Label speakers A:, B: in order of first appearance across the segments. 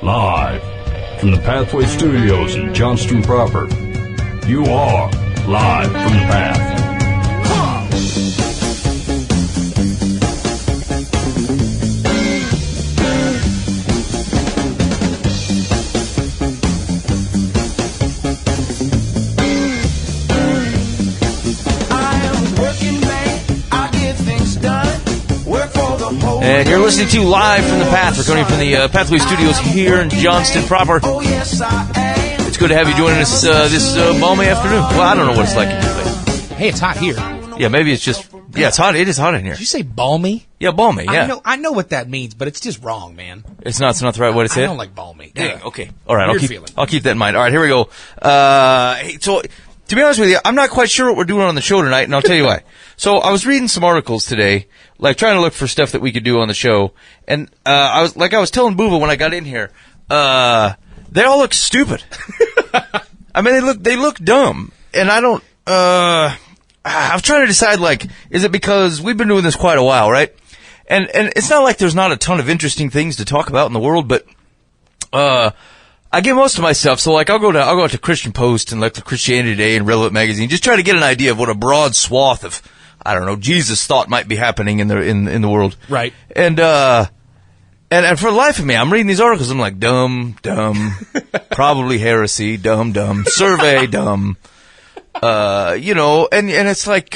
A: Live from the Pathway Studios in Johnston proper. You are live from the Path.
B: And you're listening to Live from the Path. We're coming from the Pathway Studios here in Johnston proper. It's good to have you joining us this balmy afternoon. Well, I don't know what it's like in your place.
C: Hey, it's hot here.
B: Yeah, maybe it's just... Yeah, it's hot. It is hot in here.
C: Did you say balmy?
B: Yeah, balmy, yeah.
C: I know what that means, but it's just wrong, man.
B: It's not the right way to say it?
C: I don't like balmy.
B: Dang, okay. All right,
C: Weird
B: I'll keep that in mind. All right, here we go. So, to be honest with you, I'm not quite sure what we're doing on the show tonight, and I'll tell you why. So, I was reading some articles today, like trying to look for stuff that we could do on the show, and I was telling Buva when I got in here, they all look stupid. I mean, they look dumb, and I don't. I'm trying to decide, like, is it because we've been doing this quite a while, right? And it's not like there's not a ton of interesting things to talk about in the world, but I get most of my stuff. So, like, I'll go out to Christian Post and like the Christianity Today and Relevant Magazine, just try to get an idea of what a broad swath of, I don't know, Jesus thought might be happening in the world.
C: Right.
B: And for the life of me, I'm reading these articles. I'm like, dumb, probably heresy, dumb, survey, dumb. And it's like,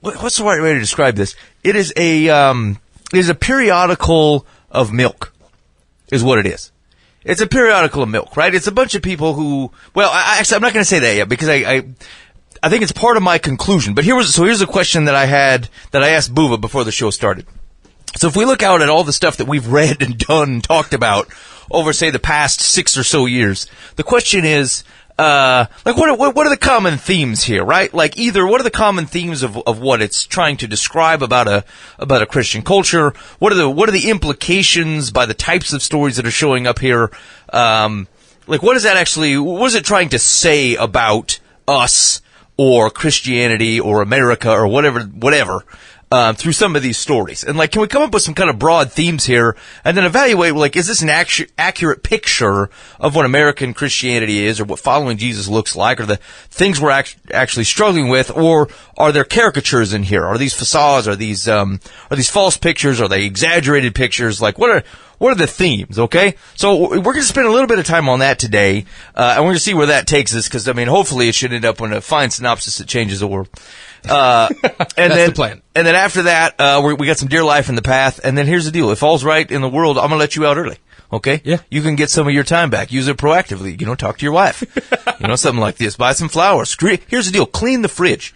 B: what's the right way to describe this? It is a periodical of milk, is what it is. It's a periodical of milk, right? It's a bunch of people who, well, I'm not going to say that yet because I think it's part of my conclusion. But here's a question that I asked Buva before the show started. So if we look out at all the stuff that we've read and done and talked about over, say, the past 6 or so years, the question is, like, what are the common themes here, right? Like, either what are the common themes of what it's trying to describe about a Christian culture? What are the implications by the types of stories that are showing up here? Like, what is it trying to say about us or Christianity or America or whatever, through some of these stories? And, like, can we come up with some kind of broad themes here and then evaluate, like, is this an accurate picture of what American Christianity is or what following Jesus looks like or the things we're actually struggling with, or are there caricatures in here? Are these facades? Are these false pictures? Are they exaggerated pictures? Like, what are the themes, okay? So we're going to spend a little bit of time on that today, and we're going to see where that takes us, because, I mean, hopefully it should end up in a fine synopsis that changes the world.
C: That's the plan.
B: And then after that, we got some Dear Life in the Path, and then here's the deal. If all's right in the world, I'm going to let you out early, okay?
C: Yeah.
B: You can get some of your time back. Use it proactively. Talk to your wife. Something like this. Buy some flowers. Here's the deal. Clean the fridge.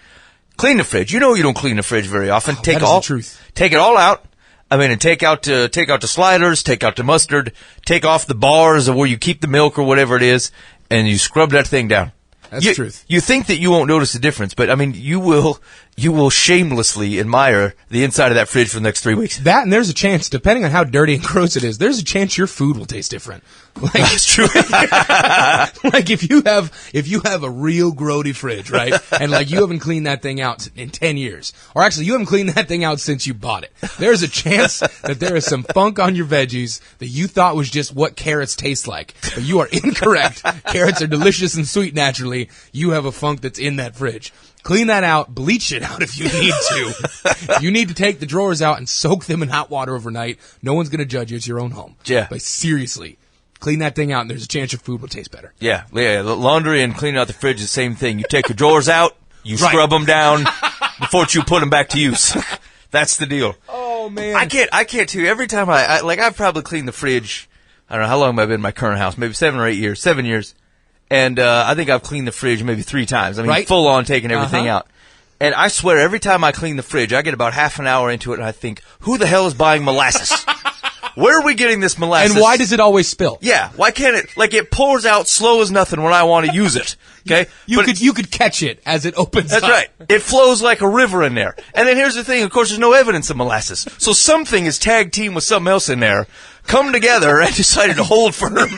B: Clean the fridge. You don't clean the fridge very often.
C: That is the truth.
B: Take it all out. I mean, and take out the sliders, take out the mustard, take off the bars of where you keep the milk or whatever it is, and you scrub that thing down.
C: That's the truth.
B: You think that you won't notice the difference, but I mean, you will shamelessly admire the inside of that fridge for the next 3 weeks.
C: That, and there's a chance, depending on how dirty and gross it is, there's a chance your food will taste different. Like,
B: that's true.
C: Like if you have a real grody fridge, right? And like you haven't cleaned that thing out in 10 years. Or actually you haven't cleaned that thing out since you bought it. There's a chance that there is some funk on your veggies that you thought was just what carrots taste like. But you are incorrect. Carrots are delicious and sweet naturally. You have a funk that's in that fridge. Clean that out, bleach it out if you need to. You need to take the drawers out and soak them in hot water overnight. No one's going to judge you. It's your own home.
B: Yeah.
C: But seriously, clean that thing out and there's a chance your food will taste better.
B: Yeah. Laundry and cleaning out the fridge is the same thing. You take your drawers out, you scrub them down before you put them back to use. That's the deal.
C: Oh, man.
B: I can't too. Every time I've probably cleaned the fridge, I don't know how long have I been in my current house, maybe 7 years. And I think I've cleaned the fridge maybe 3 times. I mean, full on taking everything out. And I swear, every time I clean the fridge, I get about half an hour into it, and I think, who the hell is buying molasses? Where are we getting this molasses?
C: And why does it always spill?
B: Yeah, why can't it? Like, it pours out slow as nothing when I want to use it. Okay,
C: you could catch it as it opens up.
B: That's right. It flows like a river in there. And then here's the thing. Of course, there's no evidence of molasses, so something is tag team with something else in there, come together, and decided to hold firm.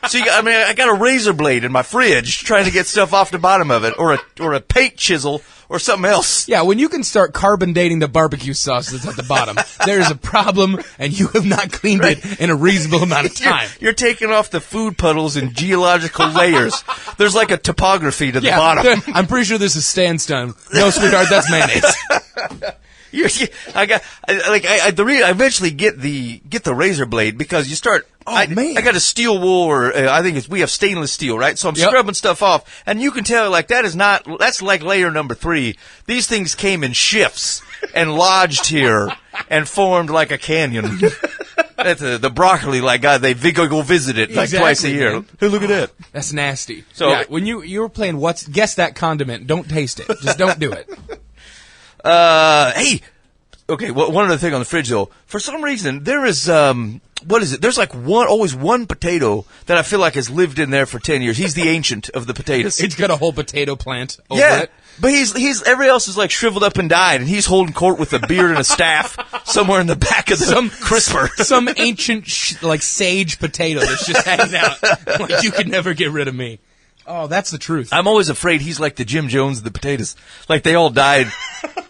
B: So I got a razor blade in my fridge trying to get stuff off the bottom of it, or a paint chisel or something else.
C: Yeah, when you can start carbon dating the barbecue sauce that's at the bottom, there's a problem, and you have not cleaned it in a reasonable amount of time.
B: You're taking off the food puddles in geological layers. There's like a topography to the bottom.
C: I'm pretty sure this is sandstone. No, sweetheart, that's mayonnaise.
B: I eventually get the razor blade because you start.
C: Man.
B: I got a steel wool, or I think we have stainless steel, right? So I'm scrubbing stuff off, and you can tell like that's like layer number 3. These things came in shifts and lodged here and formed like a canyon. That's the broccoli, like God, they go visit it like twice a year.
C: Man.
B: Hey, look at that.
C: That's nasty.
B: So
C: yeah, when you were playing guess that condiment, don't taste it. Just don't do it.
B: Hey, okay. One other thing on the fridge though. For some reason, there is what is it? There's like always one potato that I feel like has lived in there for 10 years. He's the ancient of the potatoes.
C: It's got a whole potato plant over it.
B: But he's everybody else is like shriveled up and died, and he's holding court with a beard and a staff somewhere in the back of the crisper.
C: Some ancient like sage potato that's just hanging out. Like you could never get rid of me. Oh, that's the truth.
B: I'm always afraid he's like the Jim Jones of the potatoes. Like they all died,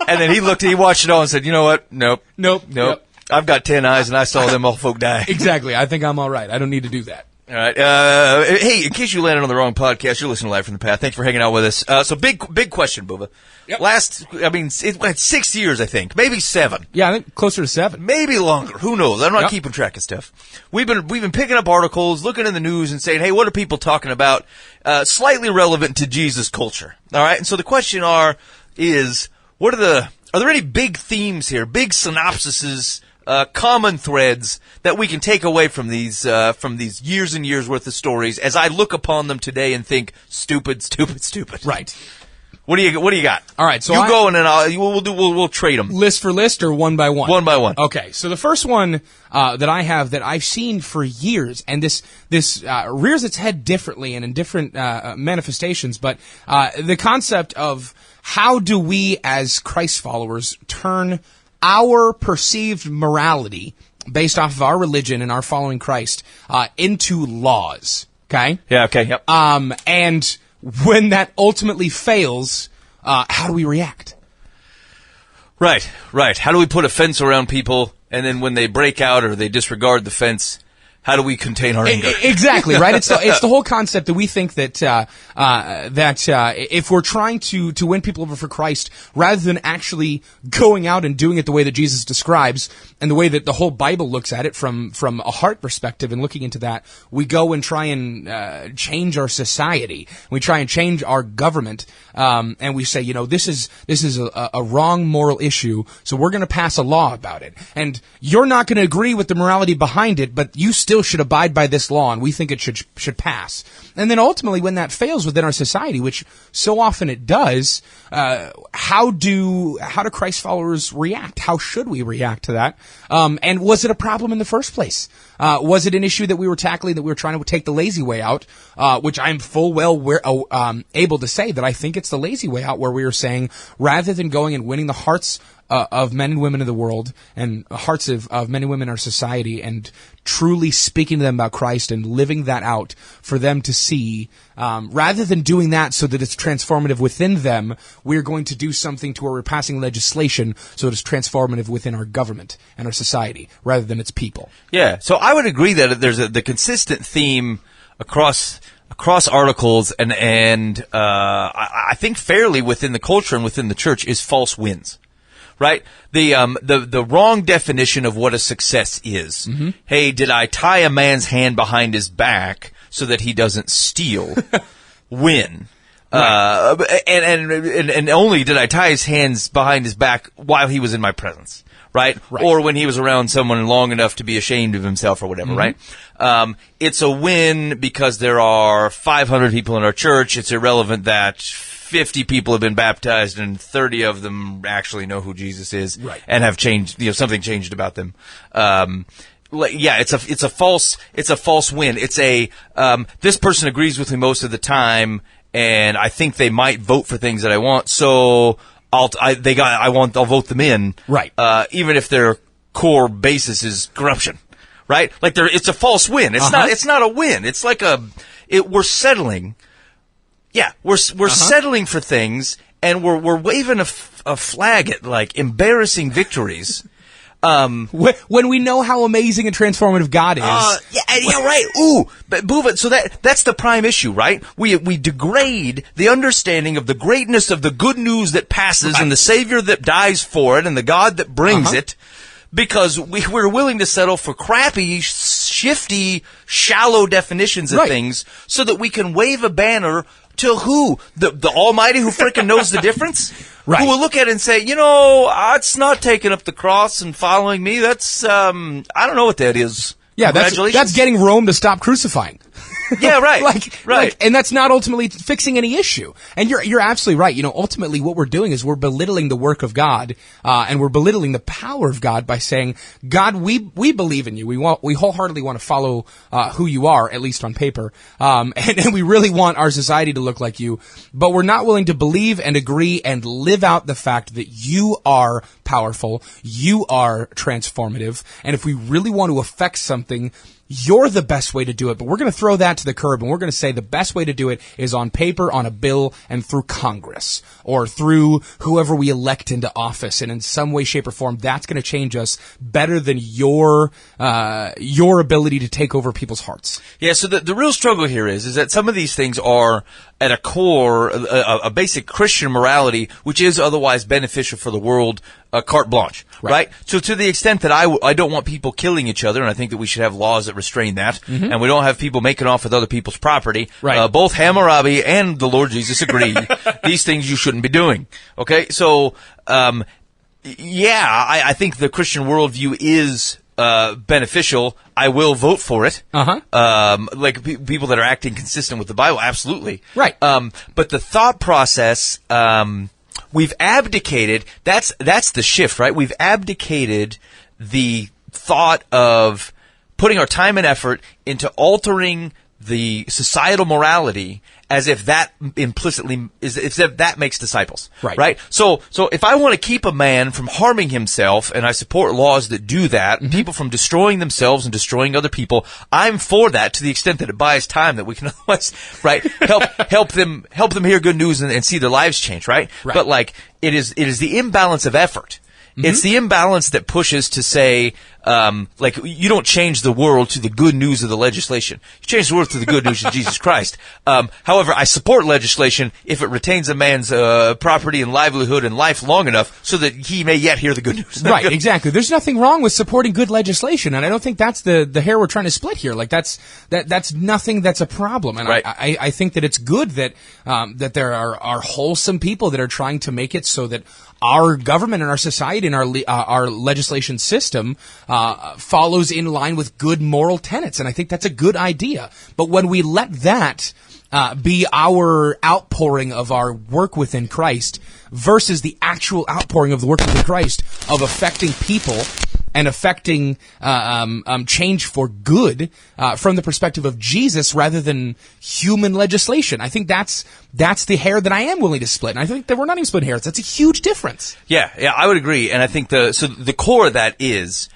B: and then he watched it all and said, "You know what? Nope.
C: Yep.
B: I've got 10 eyes, and I saw them all folk die."
C: Exactly. I think I'm all right. I don't need to do that.
B: All right. Hey, in case you landed on the wrong podcast, you're listening to Live from the Path. Thanks for hanging out with us. So big question, Bubba.
C: Yep.
B: It went 6 years, I think, maybe 7.
C: Yeah, I think closer to 7.
B: Maybe longer. Who knows? I'm not keeping track of stuff. We've been picking up articles, looking in the news, and saying, hey, what are people talking about? Slightly relevant to Jesus culture. All right. And so the question are there any big themes here, big synopsises, common threads that we can take away from these years and years worth of stories as I look upon them today and think stupid.
C: Right.
B: What do you got?
C: All right, so
B: you go and then we'll trade them.
C: List for list or one by one?
B: One by one.
C: Okay, so the first one that I have that I've seen for years, and this rears its head differently and in different manifestations, but the concept of how do we as Christ followers turn our perceived morality based off of our religion and our following Christ into laws. Okay?
B: Yeah, okay, yep.
C: And when that ultimately fails, how do we react?
B: Right. How do we put a fence around people, and then when they break out or they disregard the fence, how do we contain our anger?
C: Exactly, right? It's the whole concept that we think that if we're trying to win people over for Christ, rather than actually going out and doing it the way that Jesus describes, and the way that the whole Bible looks at it from a heart perspective and looking into that, we go and try and change our society. We try and change our government, and we say, this is a wrong moral issue, so we're going to pass a law about it. And you're not going to agree with the morality behind it, but you still should abide by this law, and we think it should pass. And then ultimately, when that fails within our society, which so often it does, how do Christ followers react? How should we react to that? And was it a problem in the first place? Was it an issue that we were tackling, that we were trying to take the lazy way out? Which I'm able to say that I think it's the lazy way out, where we were saying, rather than going and winning the hearts of men and women of the world and hearts of men and women in our society and truly speaking to them about Christ and living that out for them to see, rather than doing that so that it's transformative within them, we're going to do something to where we're passing legislation so that it's transformative within our government and our society rather than its people.
B: Yeah, so I would agree that there's the consistent theme across articles and I think fairly within the culture and within the church is false wins. Right? The wrong definition of what a success is. Mm-hmm. Hey, did I tie a man's hand behind his back so that he doesn't steal? Win. Right. And only did I tie his hands behind his back while he was in my presence. Right? Or when he was around someone long enough to be ashamed of himself or whatever, mm-hmm. Right? It's a win because there are 500 people in our church. It's irrelevant that 50 people have been baptized and 30 of them actually know who Jesus is, right, and have changed, something changed about them. It's a false win. It's this person agrees with me most of the time and I think they might vote for things that I want, so I'll vote them in. Right. Even if their core basis is corruption. Right? Like it's a false win. It's not a win. It's like we're settling. Yeah, we're settling for things, and we're waving a flag at like embarrassing victories.
C: When we know how amazing and transformative God is.
B: Yeah, right. Ooh, but Buva, so that's the prime issue, right? We degrade the understanding of the greatness of the good news that passes and the Savior that dies for it and the God that brings it, because we're willing to settle for crappy, shifty, shallow definitions of things so that we can wave a banner to who? The Almighty who freaking knows the difference? Right. Who will look at it and say, it's not taking up the cross and following me. That's, I don't know what that is.
C: Yeah, that's getting Rome to stop crucifying.
B: Yeah, right. Right.
C: And that's not ultimately fixing any issue. And you're absolutely right. Ultimately what we're doing is we're belittling the work of God, and we're belittling the power of God by saying, God, we believe in you. We wholeheartedly want to follow, who you are, at least on paper. And we really want our society to look like you, but we're not willing to believe and agree and live out the fact that you are powerful, you are transformative, and if we really want to affect something, you're the best way to do it, but we're going to throw that to the curb, and we're going to say the best way to do it is on paper, on a bill, and through Congress, or through whoever we elect into office, and in some way, shape, or form, that's going to change us better than your ability to take over people's hearts.
B: Yeah, so the real struggle here is that some of these things are, at a core, a basic Christian morality, which is otherwise beneficial for the world, carte blanche, right? So to the extent that I don't want people killing each other, and I think that we should have laws that restrain that, and we don't have people making off with other people's property, both Hammurabi and the Lord Jesus agree, these things you shouldn't be doing, okay? So, I think the Christian worldview is beneficial. I will vote for it. Like people that are acting consistent with the Bible, absolutely.
C: Right.
B: But the thought process, we've abdicated. That's the shift, right? We've abdicated the thought of putting our time and effort into altering the societal morality as if that implicitly is, if that makes disciples. Right? So if I want to keep a man from harming himself, and I support laws that do that, people from destroying themselves and destroying other people, I'm for that to the extent that it buys time that we can otherwise, help them hear good news and see their lives change, right? But like, it is the imbalance of effort. It's the imbalance that pushes to say, like, you don't change the world to the good news of the legislation. You change the world to the good news of Jesus Christ. However, I support legislation if it retains a man's property and livelihood and life long enough so that he may yet hear the good news.
C: Right, exactly. There's nothing wrong with supporting good legislation, and I don't think that's the hair we're trying to split here. Like, that's nothing that's a problem. And I think that it's good that that there are wholesome people that are trying to make it so that our government and our society and our legislation system follows in line with good moral tenets, and I think that's a good idea. But when we let that be our outpouring of our work within Christ versus the actual outpouring of the work within Christ of affecting people and affecting change for good from the perspective of Jesus rather than human legislation. I think that's the hair that I am willing to split. And I think that we're not even splitting hairs. That's a huge difference.
B: Yeah, I would agree. And I think the core of that is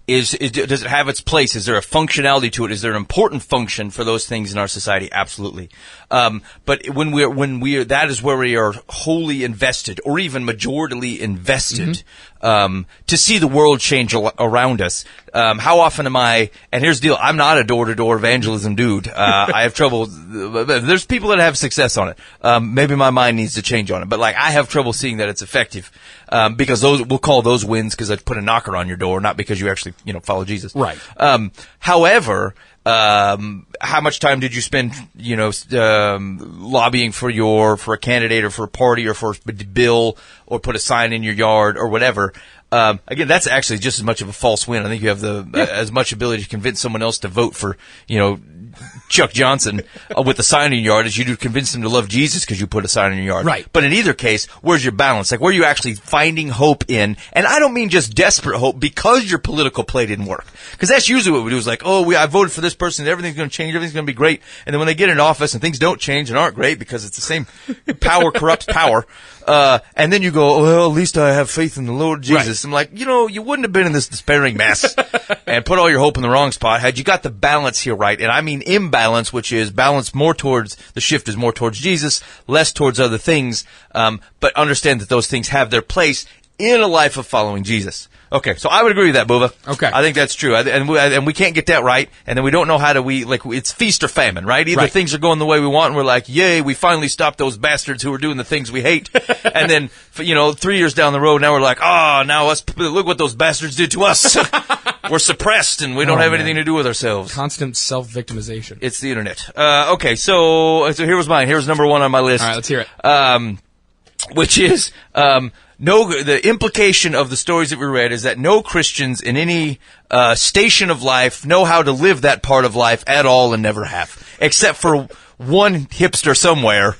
B: does it have its place? Is there a functionality to it? Is there an important function for those things in our society? Absolutely. But when we're that is where we are wholly invested, or even majoritarily invested, to see the world change around us. How often am I? And here's the deal: I'm not a door-to-door evangelism dude. I have trouble. There's people that have success on it. Maybe my mind needs to change on it, but like I have trouble seeing that it's effective because we'll call those wins because I put a knocker on your door, not because you actually follow Jesus.
C: Right.
B: However, how much time did you spend, lobbying for a candidate or for a party or for a bill or put a sign in your yard or whatever? Again, that's actually just as much of a false win. I think you have as much ability to convince someone else to vote for, Chuck Johnson with a sign in your yard as you do to convince them to love Jesus because you put a sign in your yard.
C: Right.
B: But in either case, where's your balance? Like, where are you actually finding hope in? And I don't mean just desperate hope because your political play didn't work. Because that's usually what we do is like, I voted for this this person, everything's going to change, everything's going to be great. And then when they get in office and things don't change and aren't great because it's the same power corrupts power, and then you go, well, at least I have faith in the Lord Jesus. Right. I'm like, you wouldn't have been in this despairing mess and put all your hope in the wrong spot had you got the balance here right. And I mean imbalance, which is balance more towards, the shift is more towards Jesus, less towards other things, but understand that those things have their place in a life of following Jesus. Okay, so I would agree with that, Bova.
C: Okay.
B: I think that's true. And we can't get that right, and then we don't know how to, it's feast or famine, right? Either things are going the way we want, and we're like, yay, we finally stopped those bastards who are doing the things we hate. And then, 3 years down the road, now we're like, look what those bastards did to us. We're suppressed, and we don't have anything to do with ourselves.
C: Constant self-victimization.
B: It's the internet. Okay, so here was mine. Here's number one on my list.
C: All right, let's hear it.
B: Which is, the implication of the stories that we read is that no Christians in any station of life know how to live that part of life at all and never have, except for one hipster somewhere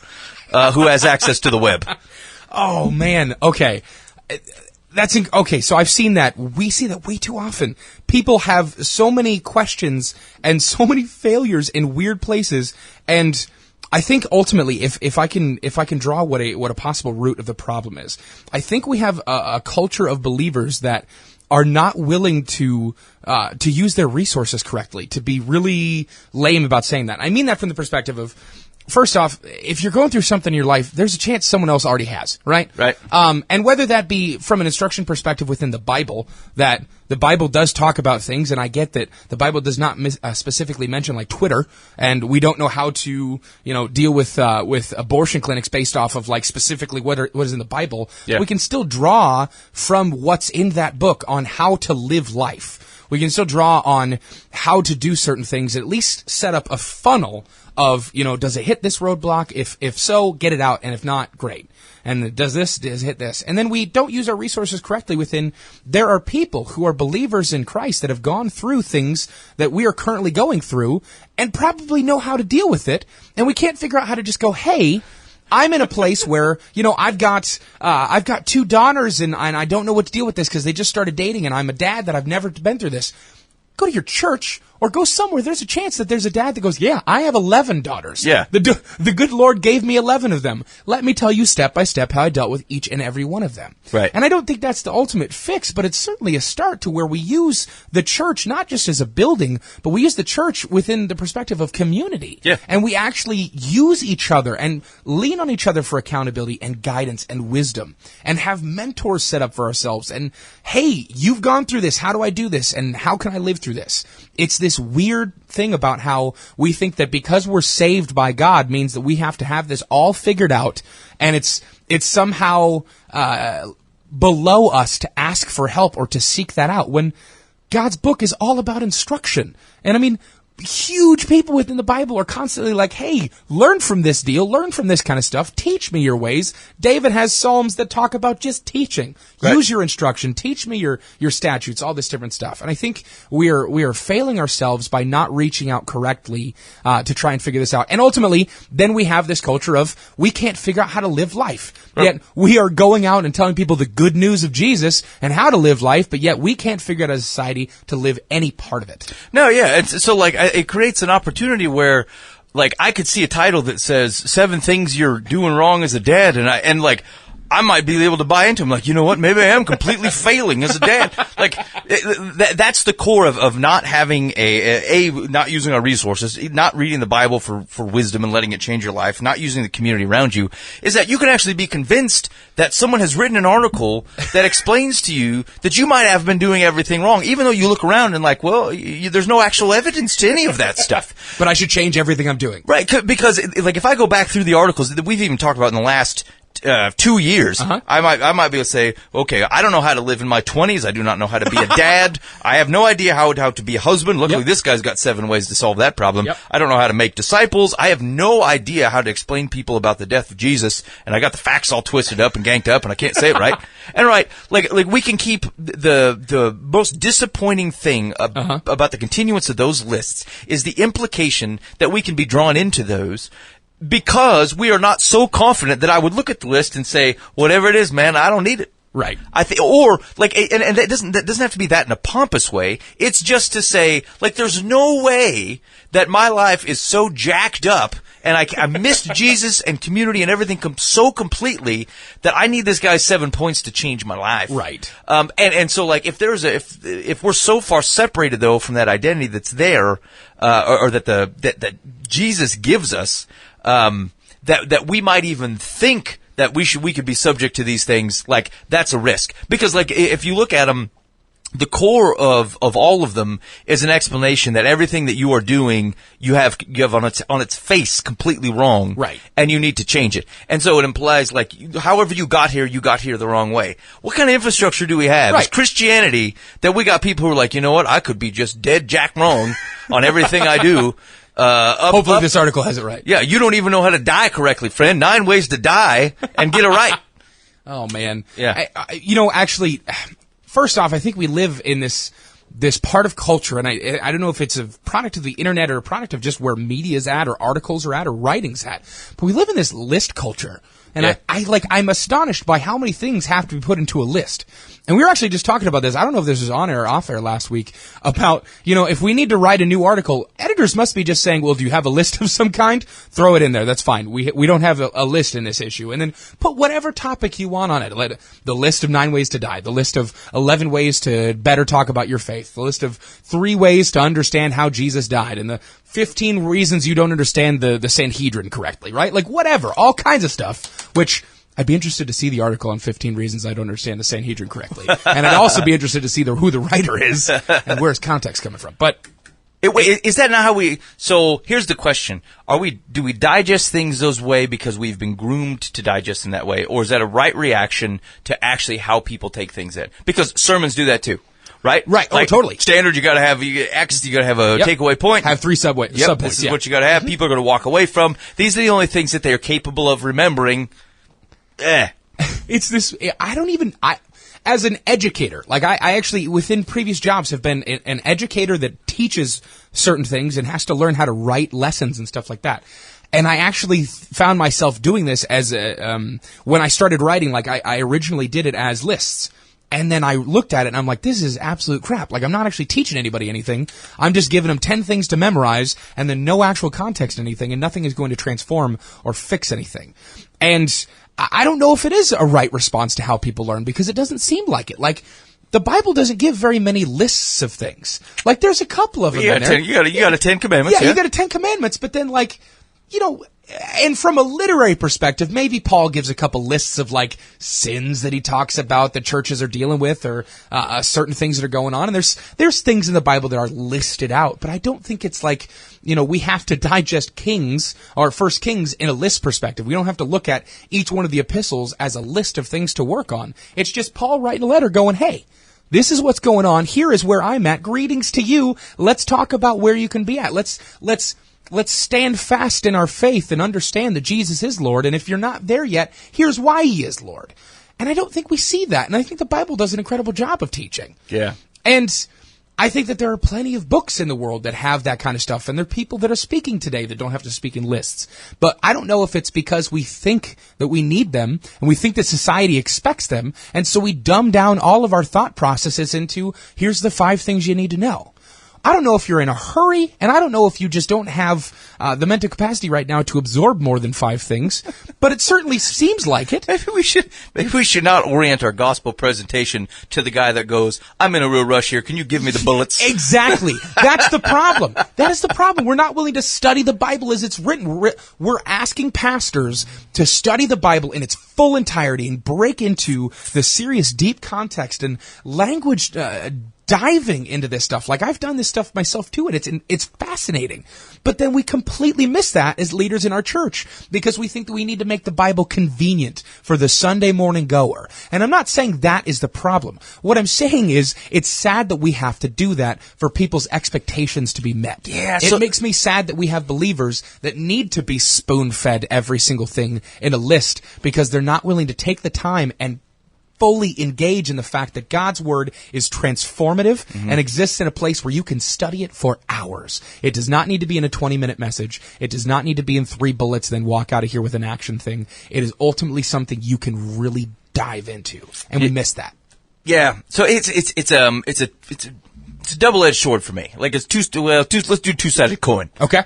B: who has access to the web.
C: Oh, man. Okay. Okay, so I've seen that. We see that way too often. People have so many questions and so many failures in weird places, and I think ultimately, if I can draw what a possible root of the problem is, I think we have a culture of believers that are not willing to use their resources correctly, to be really lame about saying that. I mean that from the perspective of, first off, if you're going through something in your life, there's a chance someone else already has, right?
B: Right.
C: And whether that be from an instruction perspective within the Bible, that the Bible does talk about things, and I get that the Bible does not specifically mention like Twitter, and we don't know how to, deal with abortion clinics based off of like specifically what is in the Bible.
B: Yeah.
C: We can still draw from what's in that book on how to live life. We can still draw on how to do certain things, at least set up a funnel of, does it hit this roadblock? If so, get it out. And if not, great. And does it hit this? And then we don't use our resources correctly there are people who are believers in Christ that have gone through things that we are currently going through and probably know how to deal with it. And we can't figure out how to just go, hey, I'm in a place where, I've got 2 daughters and I don't know what to deal with this because they just started dating and I'm a dad that I've never been through this. Go to your church or go somewhere. There's a chance that there's a dad that goes, yeah, I have 11 daughters.
B: Yeah.
C: The good Lord gave me 11 of them. Let me tell you step by step how I dealt with each and every one of them.
B: Right.
C: And I don't think that's the ultimate fix, but it's certainly a start to where we use the church not just as a building, but we use the church within the perspective of community.
B: Yeah.
C: And we actually use each other and lean on each other for accountability and guidance and wisdom and have mentors set up for ourselves. And hey, you've gone through this. How do I do this? And how can I live through this? It's this weird thing about how we think that because we're saved by God means that we have to have this all figured out, and it's somehow below us to ask for help or to seek that out, when God's book is all about instruction. And I mean, huge people within the Bible are constantly like, hey, learn from this deal, learn from this kind of stuff, teach me your ways. David has Psalms that talk about just teaching. Right. Use your instruction, teach me your statutes, all this different stuff. And I think we are failing ourselves by not reaching out correctly to try and figure this out. And ultimately, then we have this culture of we can't figure out how to live life. Right. Yet we are going out and telling people the good news of Jesus and how to live life, but yet we can't figure out as a society to live any part of it.
B: No, yeah. So it creates an opportunity where, I could see a title that says 7 things you're doing wrong as a dad, and I might be able to buy into them. Like, you know what? Maybe I am completely failing as a dad. That's the core of not having not using our resources, not reading the Bible for wisdom and letting it change your life, not using the community around you, is that you can actually be convinced that someone has written an article that explains to you that you might have been doing everything wrong, even though you look around and there's no actual evidence to any of that stuff.
C: But I should change everything I'm doing.
B: Right, because if I go back through the articles that we've even talked about in the last 2 years, I might be able to say, okay, I don't know how to live in my 20s. I do not know how to be a dad. I have no idea how to be a husband. Luckily, This guy's got 7 ways to solve that problem. Yep. I don't know how to make disciples. I have no idea how to explain people about the death of Jesus, and I got the facts all twisted up and ganked up, and I can't say it right. And we can keep the most disappointing thing about the continuance of those lists is the implication that we can be drawn into those, because we are not so confident that I would look at the list and say, whatever it is, man, I don't need it.
C: Right.
B: I think, or like, and that doesn't have to be that in a pompous way. It's just to say, like, there's no way that my life is so jacked up and I missed Jesus and community and everything so completely that I need this guy's 7 points to change my life.
C: Right.
B: And so like, if we're so far separated though from that identity that's there, or that Jesus gives us, that we might even think that we could be subject to these things, like, that's a risk. Because, like, if you look at them, the core of all of them is an explanation that everything that you are doing, you have on its face completely wrong.
C: Right.
B: And you need to change it. And so it implies, like, however you got here the wrong way. What kind of infrastructure do we have?
C: Right.
B: It's Christianity that we got people who are like, you know what, I could be just dead jack wrong on everything I do.
C: Hopefully this article has it right.
B: Yeah, you don't even know how to die correctly, friend. 9 ways to die and get it right.
C: Oh, man.
B: Yeah.
C: Actually, first off, I think we live in this part of culture, and I don't know if it's a product of the internet or a product of just where media's at or articles are at or writing's at, but we live in this list culture. And
B: Yeah.
C: I'm astonished by how many things have to be put into a list. And we were actually just talking about this. I don't know if this was on air or off air last week about, if we need to write a new article, editors must be just saying, well, do you have a list of some kind? Throw it in there. That's fine. We don't have a list in this issue. And then put whatever topic you want on it. The list of 9 ways to die, the list of 11 ways to better talk about your faith, the list of 3 ways to understand how Jesus died, and the 15 reasons you don't understand the Sanhedrin correctly, right? Like, whatever. All kinds of stuff, which I'd be interested to see the article on 15 reasons I don't understand the Sanhedrin correctly. And I'd also be interested to see who the writer is and where his context coming from. But
B: is that not how so here's the question. Do we digest things those way because we've been groomed to digest in that way? Or is that a right reaction to actually how people take things in? Because sermons do that too. Right?
C: Right.
B: Like,
C: totally.
B: Standard, you gotta have access, you gotta have a
C: Yep.
B: takeaway point.
C: Have 3 subpoints.
B: This is what you gotta have. People are gonna walk away from. These are the only things that they are capable of remembering.
C: It's this, as an educator, like I actually, within previous jobs, have been an educator that teaches certain things and has to learn how to write lessons and stuff like that. And I actually found myself doing this as when I started writing, like I originally did it as lists. And then I looked at it and I'm like, this is absolute crap. Like, I'm not actually teaching anybody anything. I'm just giving them 10 things to memorize and then no actual context in anything, and nothing is going to transform or fix anything. And I don't know if it is a right response to how people learn, because it doesn't seem like it. Like, the Bible doesn't give very many lists of things. Like, there's a couple of them in there.
B: You got a 10 commandments.
C: Yeah, you got a 10 commandments, but then, like, and from a literary perspective, maybe Paul gives a couple lists of, like, sins that he talks about that churches are dealing with, or certain things that are going on. And there's things in the Bible that are listed out, but I don't think it's like, we have to digest Kings or 1 Kings in a list perspective. We don't have to look at each one of the epistles as a list of things to work on. It's just Paul writing a letter going, hey, this is what's going on. Here is where I'm at. Greetings to you. Let's talk about where you can be at. Let's stand fast in our faith and understand that Jesus is Lord. And if you're not there yet, here's why he is Lord. And I don't think we see that. And I think the Bible does an incredible job of teaching.
B: Yeah.
C: And I think that there are plenty of books in the world that have that kind of stuff. And there are people that are speaking today that don't have to speak in lists. But I don't know if it's because we think that we need them and we think that society expects them. And so we dumb down all of our thought processes into, here's the 5 things you need to know. I don't know if you're in a hurry, and I don't know if you just don't have the mental capacity right now to absorb more than 5 things, but it certainly seems like it.
B: Maybe we should not orient our gospel presentation to the guy that goes, I'm in a real rush here. Can you give me the bullets?
C: Exactly. That's the problem. That is the problem. We're not willing to study the Bible as it's written. We're asking pastors to study the Bible in its full entirety and break into the serious, deep context and language diving into this stuff. Like, I've done this stuff myself too, and it's fascinating. But then we completely miss that as leaders in our church because we think that we need to make the Bible convenient for the Sunday morning goer. And I'm not saying that is the problem. What I'm saying is it's sad that we have to do that for people's expectations to be met.
B: Yeah,
C: it makes me sad that we have believers that need to be spoon-fed every single thing in a list because they're not willing to take the time and fully engage in the fact that God's Word is transformative and exists in a place where you can study it for hours. It does not need to be in a 20-minute message. It does not need to be in 3 bullets, then walk out of here with an action thing. It is ultimately something you can really dive into, and we miss that.
B: Yeah. So it's a double-edged sword for me. Like it's let's do two-sided coin.
C: Okay.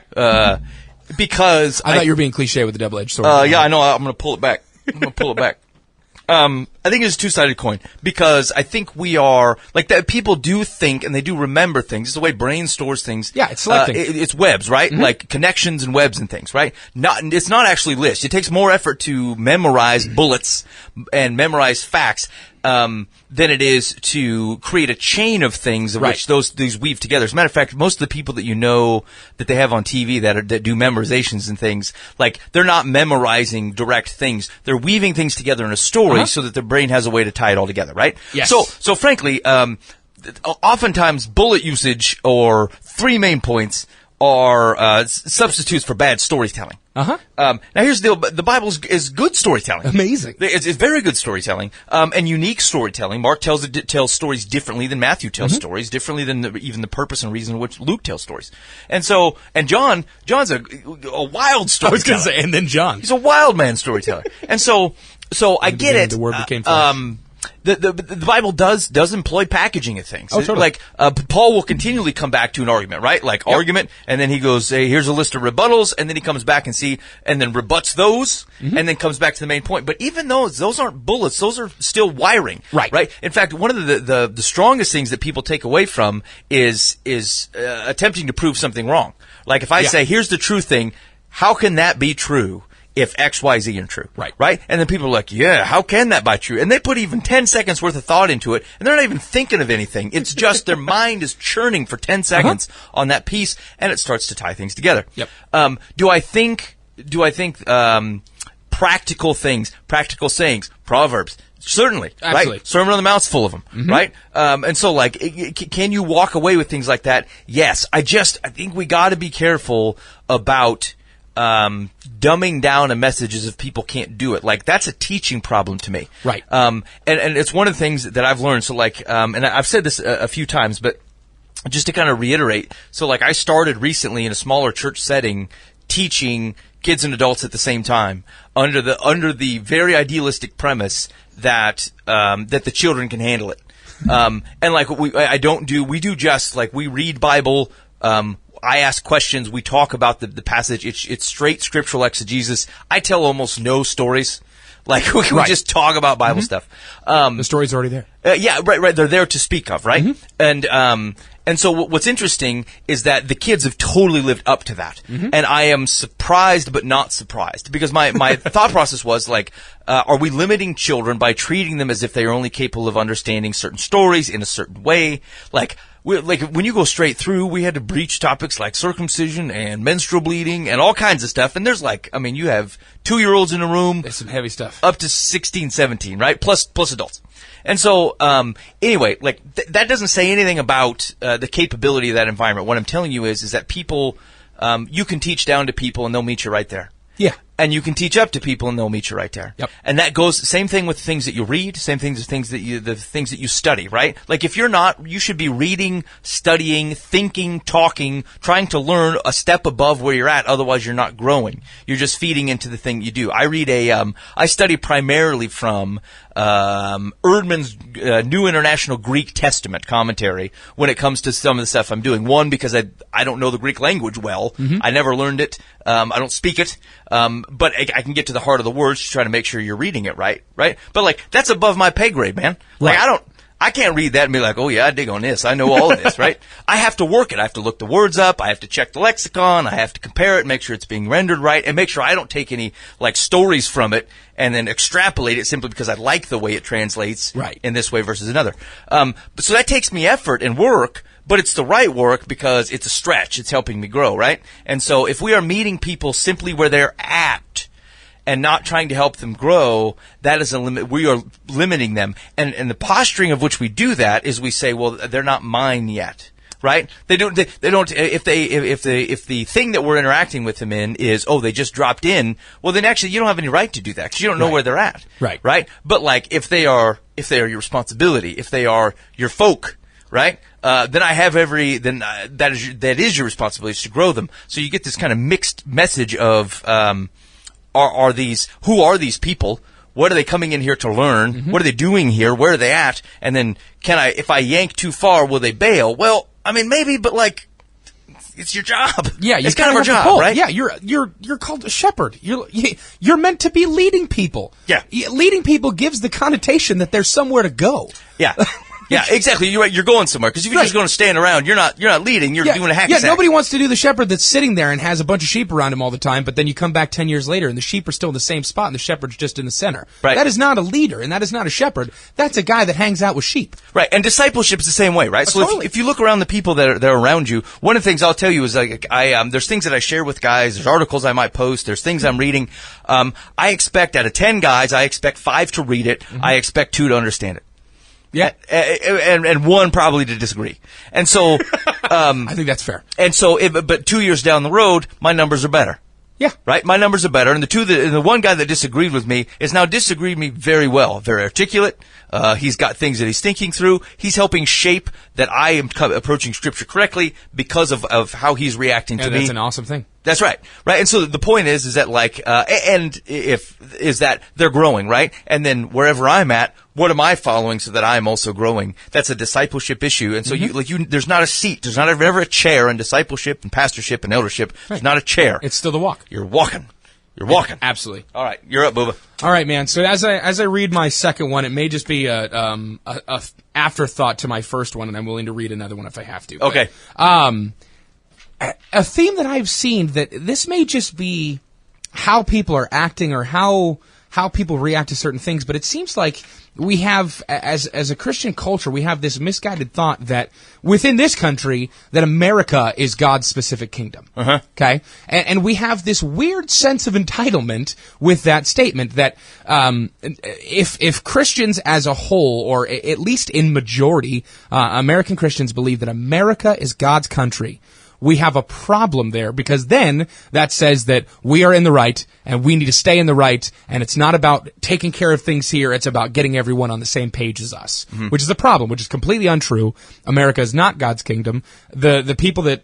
B: Because
C: I thought you were being cliche with the double-edged sword.
B: Yeah, I know. I'm going to pull it back. I think it's a two-sided coin because I think we are like that. People do think and they do remember things. It's the way brain stores things.
C: Yeah, it's selecting.
B: It's webs, right?
C: Mm-hmm.
B: Like connections and webs and things, right? It's not actually lists. It takes more effort to memorize bullets and memorize facts than it is to create a chain of things of which these weave together. As a matter of fact, most of the people that you know that they have on TV that do memorizations and things, like they're not memorizing direct things. They're weaving things together in a story so that their brain has a way to tie it all together, right?
C: Yes.
B: So frankly, oftentimes bullet usage or three main points are substitutes for bad storytelling. Now here's the deal. The Bible is good storytelling.
C: Amazing.
B: It's very good storytelling, and unique storytelling. Mark tells stories differently than Matthew tells stories, differently than even the purpose and reason in which Luke tells stories. And John's a wild storyteller.
C: I was going to say, and then John.
B: He's a wild man storyteller. And so I get it.
C: The word became flesh.
B: The Bible does employ packaging of things.
C: Oh, totally.
B: Like Paul will continually come back to an argument, right? Like argument, and then he goes, "Hey, here's a list of rebuttals," and then he comes back and then rebuts those, and then comes back to the main point. But even those aren't bullets; those are still wiring,
C: right?
B: Right. In fact, one of the strongest things that people take away from is attempting to prove something wrong. Like if I say, "Here's the true thing," how can that be true if X, Y, Z aren't true? Right? And then people are like, yeah, how can that be true? And they put even 10 seconds worth of thought into it, and they're not even thinking of anything. It's just their mind is churning for 10 seconds on that piece, and it starts to tie things together.
C: Yep.
B: Do I think practical things, practical sayings, proverbs? Certainly.
C: Absolutely.
B: Right? Sermon on the Mount's full of them, right? And so like, can you walk away with things like that? Yes. I think we gotta be careful about dumbing down a message as if people can't do it. Like, that's a teaching problem to me.
C: Right.
B: And it's one of the things that I've learned. So, like, and I've said this a few times, but just to kind of reiterate. So, like, I started recently in a smaller church setting teaching kids and adults at the same time under the very idealistic premise that the children can handle it. And like, we do just like, we read Bible, I ask questions. We talk about the passage. It's straight scriptural exegesis. I tell almost no stories. Like we just talk about Bible stuff.
C: The story's already there.
B: Yeah, right. They're there to speak of, right? And so what's interesting is that the kids have totally lived up to that. And I am surprised but not surprised because my thought process was like, are we limiting children by treating them as if they are only capable of understanding certain stories in a certain way? Like when you go straight through, we had to breach topics like circumcision and menstrual bleeding and all kinds of stuff. And there's like, I mean, you have 2-year-olds in a room.
C: There's some heavy stuff.
B: Up to 16, 17, right? Plus adults. And so, anyway, like, that doesn't say anything about, the capability of that environment. What I'm telling you is that people, you can teach down to people and they'll meet you right there.
C: Yeah.
B: And you can teach up to people and they'll meet you right there.
C: Yep.
B: And that goes, same thing with things that you read, same things with the things that you study, right? Like if you're not, you should be reading, studying, thinking, talking, trying to learn a step above where you're at, otherwise you're not growing. You're just feeding into the thing you do. I study primarily from, Erdman's New International Greek Testament commentary when it comes to some of the stuff I'm doing. One, because I don't know the Greek language well. I never learned it. I don't speak it. But I can get to the heart of the words to try to make sure you're reading it right? But like, that's above my pay grade, man. Like, I can't read that and be like, oh yeah, I dig on this. I know all of this, right? I have to work it. I have to look the words up. I have to check the lexicon. I have to compare it, make sure it's being rendered right, and make sure I don't take any, like, stories from it and then extrapolate it simply because I like the way it translates in this way versus another. So that takes me effort and work, but it's the right work because it's a stretch. It's helping me grow, right? And so if we are meeting people simply where they're at, and not trying to help them grow, that is a limit. We are limiting them. And the posturing of which we do that is we say, well, they're not mine yet. Right? They don't, if the thing that we're interacting with them in is, oh, they just dropped in, well, then actually you don't have any right to do that because you don't know where they're at. Right? But like, if they are your responsibility, if they are your folk, right? Then I have that is your responsibility is to grow them. So you get this kind of mixed message of, who are these people? What are they coming in here to learn?
C: Mm-hmm.
B: What are they doing here? Where are they at? And then if I yank too far, will they bail? Well, I mean, maybe, but like, it's your job.
C: Yeah,
B: it's kind of our job, right?
C: Yeah, you're called a shepherd. You're meant to be leading people.
B: Yeah.
C: Leading people gives the connotation that there's somewhere to go.
B: Yeah. Yeah, exactly. You're right. You're going somewhere. Because if you're just going to stand around, you're not leading. You're doing a hacky sack.
C: Yeah, nobody wants to do the shepherd that's sitting there and has a bunch of sheep around him all the time, but then you come back 10 years later and the sheep are still in the same spot and the shepherd's just in the center.
B: Right.
C: That is not a leader, and that is not a shepherd. That's a guy that hangs out with sheep.
B: Right. And discipleship is the same way, right? So
C: totally.
B: if you look around the people that are around you, one of the things I'll tell you is like there's things that I share with guys, there's articles I might post, there's things I'm reading. I expect out of 10 guys, I expect 5 to read it. I expect 2 to understand it.
C: Yeah.
B: And 1 probably to disagree. And so,
C: I think that's fair.
B: And so, but 2 years down the road, my numbers are better.
C: Yeah.
B: Right? My numbers are better. And the one guy that disagreed with me is now disagreed with me very well. Very articulate. He's got things that he's thinking through. He's helping shape that I am approaching Scripture correctly because of how he's reacting to me.
C: That's an awesome thing.
B: That's right. Right. And so the point is that like, is that they're growing, right? And then wherever I'm at, what am I following so that I'm also growing? That's a discipleship issue. And so there's not a seat. There's not ever a chair in discipleship and pastorship and eldership. There's not a chair.
C: It's still the walk.
B: You're walking. You're walking.
C: Absolutely.
B: All right. You're up, Bubba.
C: All right, man. So as I read my second one, it may just be a afterthought to my first one, and I'm willing to read another one if I have to.
B: Okay.
C: A theme that I've seen that this may just be how people are acting or how people react to certain things, but it seems like we have, as a Christian culture, we have this misguided thought that within this country, that America is God's specific kingdom.
B: Uh-huh.
C: Okay? And we have this weird sense of entitlement with that statement that if Christians as a whole, or at least in majority, American Christians believe that America is God's country, we have a problem there, because then that says that we are in the right and we need to stay in the right, and it's not about taking care of things here, it's about getting everyone on the same page as us, which is a problem, which is completely untrue. America is not God's kingdom. The people that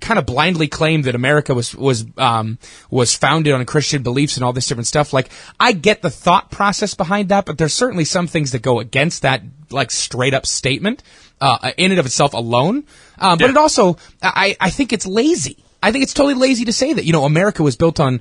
C: kind of blindly claim that America was founded on Christian beliefs and all this different stuff, like, I get the thought process behind that, but there's certainly some things that go against that, like, straight up statement in and of itself alone. But it also, I think it's lazy. I think it's totally lazy to say that, America was built on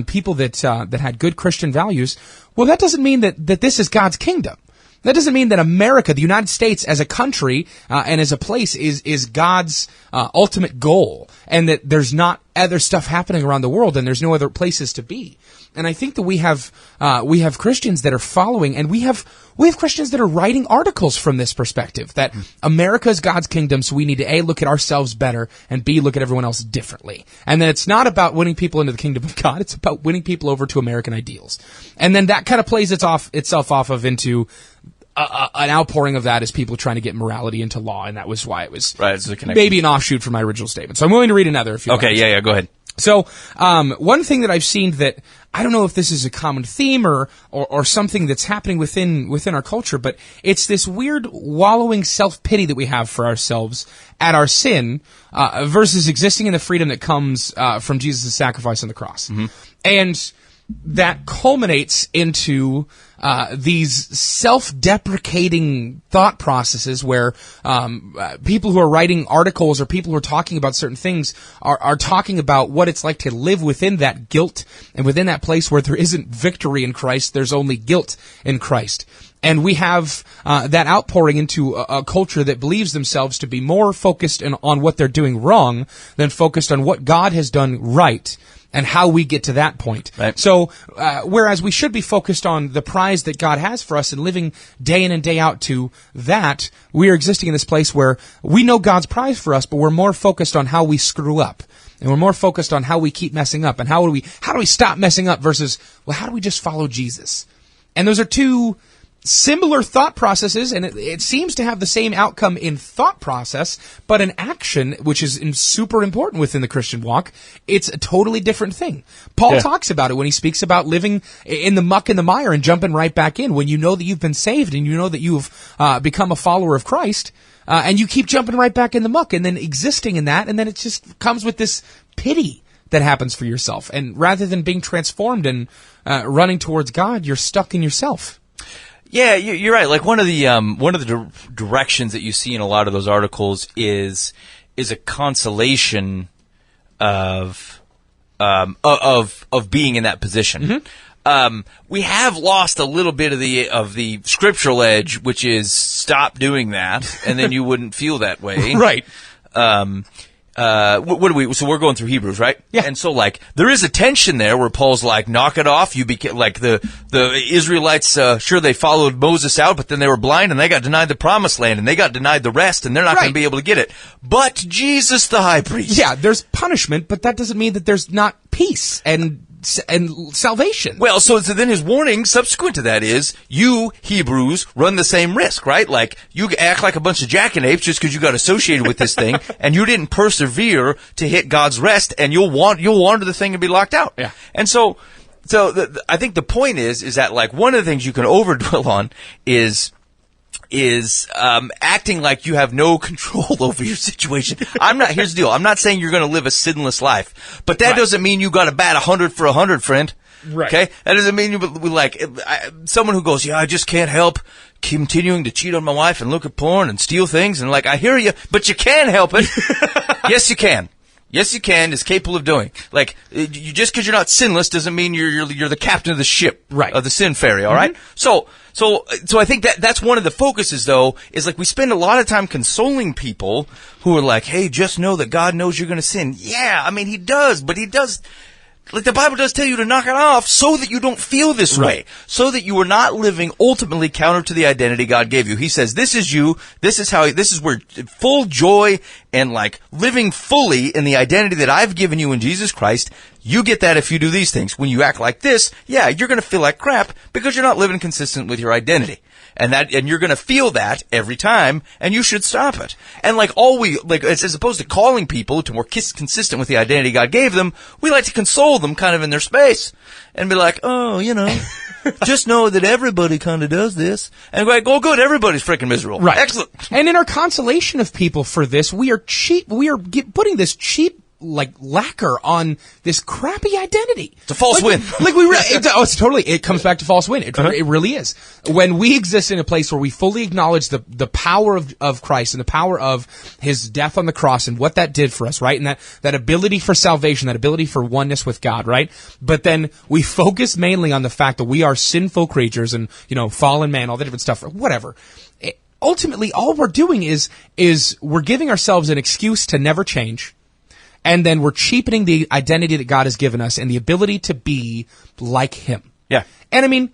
C: people that had good Christian values. Well, that doesn't mean that this is God's kingdom. That doesn't mean that America, the United States as a country and as a place is God's ultimate goal, and that there's not other stuff happening around the world and there's no other places to be. And I think that we have Christians that are following, and we have Christians that are writing articles from this perspective, that America is God's kingdom, so we need to A, look at ourselves better, and B, look at everyone else differently. And then it's not about winning people into the kingdom of God, it's about winning people over to American ideals. And then that kind of plays itself off of into an outpouring of that as people trying to get morality into law, and that was why it was maybe an offshoot from my original statement. So I'm willing to read another if you like.
B: Okay, yeah, go ahead.
C: So, one thing that I've seen that, I don't know if this is a common theme or something that's happening within our culture, but it's this weird wallowing self-pity that we have for ourselves at our sin, versus existing in the freedom that comes, from Jesus' sacrifice on the cross. Mm-hmm. And that culminates into these self-deprecating thought processes where people who are writing articles or people who are talking about certain things are talking about what it's like to live within that guilt and within that place where there isn't victory in Christ, there's only guilt in Christ. And we have that outpouring into a culture that believes themselves to be more focused on what they're doing wrong than focused on what God has done right and how we get to that point.
B: Right.
C: So, whereas we should be focused on the prize that God has for us and living day in and day out to that, we are existing in this place where we know God's prize for us, but we're more focused on how we screw up. And we're more focused on how we keep messing up and how do we stop messing up versus, well, how do we just follow Jesus? And those are two similar thought processes, and it seems to have the same outcome in thought process, but in action, which is super important within the Christian walk, it's a totally different thing. Paul talks about it when he speaks about living in the muck and the mire and jumping right back in. When you know that you've been saved and you know that you've become a follower of Christ, and you keep jumping right back in the muck and then existing in that, and then it just comes with this pity that happens for yourself. And rather than being transformed and running towards God, you're stuck in yourself.
B: Yeah, you're right. Like one of the directions that you see in a lot of those articles is a consolation of being in that position. Mm-hmm. We have lost a little bit of the scriptural edge, which is stop doing that, and then you wouldn't feel that way.
C: Right.
B: What do we? So we're going through Hebrews, right?
C: Yeah.
B: And so like there is a tension there where Paul's like, knock it off. You became like the Israelites. Sure, they followed Moses out, but then they were blind and they got denied the promised land and they got denied the rest, and they're not going to be able to get it. But Jesus, the high priest.
C: Yeah, there's punishment, but that doesn't mean that there's not peace and salvation.
B: Well, so then his warning subsequent to that is, you Hebrews run the same risk, right? Like, you act like a bunch of jackanapes just because you got associated with this thing, and you didn't persevere to hit God's rest, and you'll wander the thing and be locked out.
C: Yeah.
B: And so I think the point is that like one of the things you can overdwell on is acting like you have no control over your situation. Here's the deal. I'm not saying you're going to live a sinless life, but that doesn't mean you got to bat 100 for 100, friend.
C: Right.
B: Okay? That doesn't mean you like someone who goes, yeah, I just can't help continuing to cheat on my wife and look at porn and steal things, and like, I hear you, but you can help it. Yes, you can. Yes, you can. Is capable of doing. Like, you just because you're not sinless doesn't mean you're the captain of the ship,
C: right?
B: Of the sin ferry. All right. So I think that's one of the focuses, though, is like we spend a lot of time consoling people who are like, hey, just know that God knows you're going to sin. Yeah, I mean, He does, but He does. Like the Bible does tell you to knock it off so that you don't feel this way. So that you are not living ultimately counter to the identity God gave you. He says, this is you. This is where full joy and like living fully in the identity that I've given you in Jesus Christ. You get that if you do these things. When you act like this, yeah, you're going to feel like crap because you're not living consistent with your identity. And you're going to feel that every time, and you should stop it. And as opposed to calling people to more consistent with the identity God gave them, we like to console them kind of in their space and be like, oh, just know that everybody kind of does this. And we're like, oh, good, everybody's freaking miserable.
C: Right.
B: Excellent.
C: And in our consolation of people for this, we are putting this cheap like lacquer on this crappy identity.
B: It's a false win.
C: Like it comes back to false win. It really is. When we exist in a place where we fully acknowledge the power of Christ and the power of His death on the cross and what that did for us, right? And that ability for salvation, that ability for oneness with God, right? But then we focus mainly on the fact that we are sinful creatures and, fallen man, all the different stuff, whatever. Ultimately, all we're doing is we're giving ourselves an excuse to never change. And then we're cheapening the identity that God has given us and the ability to be like Him.
B: Yeah.
C: And I mean,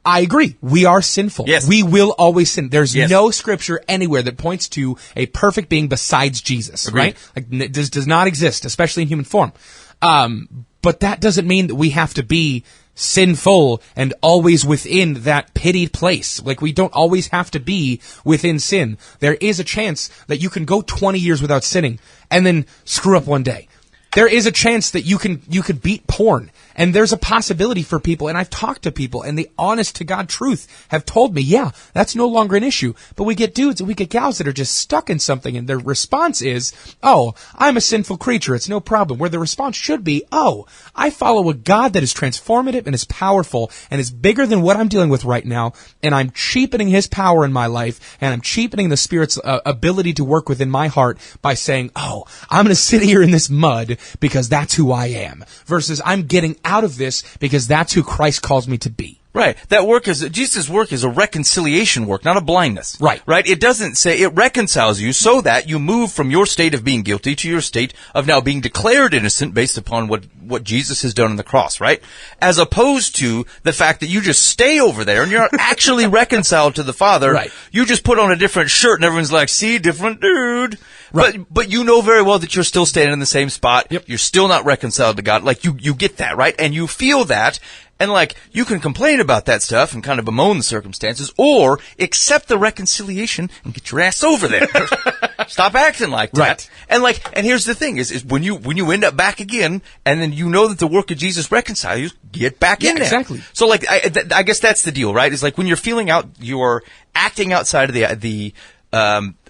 C: I agree. We are sinful.
B: Yes.
C: We will always sin. There's no scripture anywhere that points to a perfect being besides Jesus,
B: Agreed.
C: Right? Like, does not exist, especially in human form. But that doesn't mean that we have to be sinful and always within that pitied place. Like, we don't always have to be within sin. There is a chance that you can go 20 years without sinning and then screw up one day. There is a chance that you could beat porn. And there's a possibility for people, and I've talked to people, and the honest to God truth have told me, yeah, that's no longer an issue. But we get dudes and we get gals that are just stuck in something, and their response is, oh, I'm a sinful creature, it's no problem. Where the response should be, oh, I follow a God that is transformative and is powerful and is bigger than what I'm dealing with right now, and I'm cheapening His power in my life, and I'm cheapening the Spirit's ability to work within my heart by saying, oh, I'm going to sit here in this mud because that's who I am, versus I'm getting out of this because that's who Christ calls me to be.
B: Right. Jesus' work is a reconciliation work, not a blindness.
C: Right.
B: Right? It doesn't say, it reconciles you so that you move from your state of being guilty to your state of now being declared innocent based upon what Jesus has done on the cross, right? As opposed to the fact that you just stay over there and you're not actually reconciled to the Father.
C: Right.
B: You just put on a different shirt and everyone's like, see, different dude. Right. But you know very well that you're still standing in the same spot.
C: Yep.
B: You're still not reconciled to God. Like, you get that, right? And you feel that. And like, you can complain about that stuff and kind of bemoan the circumstances, or accept the reconciliation and get your ass over there. Stop acting like that.
C: Right.
B: And here's the thing is when you end up back again, and then you know that the work of Jesus reconciles you, get back in there.
C: Exactly.
B: So like, I guess that's the deal, right? It's like when you're acting outside of the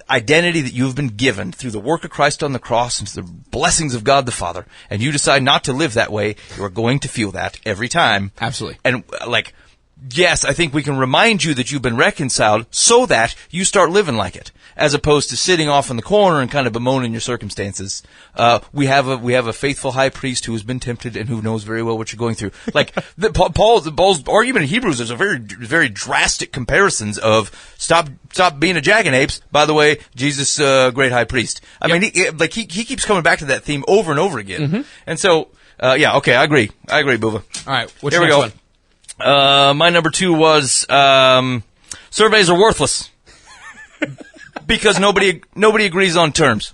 B: identity that you've been given through the work of Christ on the cross and the blessings of God the Father, and you decide not to live that way, you are going to feel that every time.
C: Absolutely.
B: And yes, I think we can remind you that you've been reconciled so that you start living like it, as opposed to sitting off in the corner and kind of bemoaning your circumstances. We have a faithful high priest who has been tempted and who knows very well what you're going through. Paul's argument in Hebrews is a very, very drastic comparisons of stop being a jackanapes. By the way, Jesus, great high priest. I mean, he keeps coming back to that theme over and over again. Mm-hmm. And so, okay, I agree, Buva.
C: All right, what's
B: Here
C: your
B: we
C: next
B: go.
C: one?
B: My number 2 was surveys are worthless because nobody agrees on terms.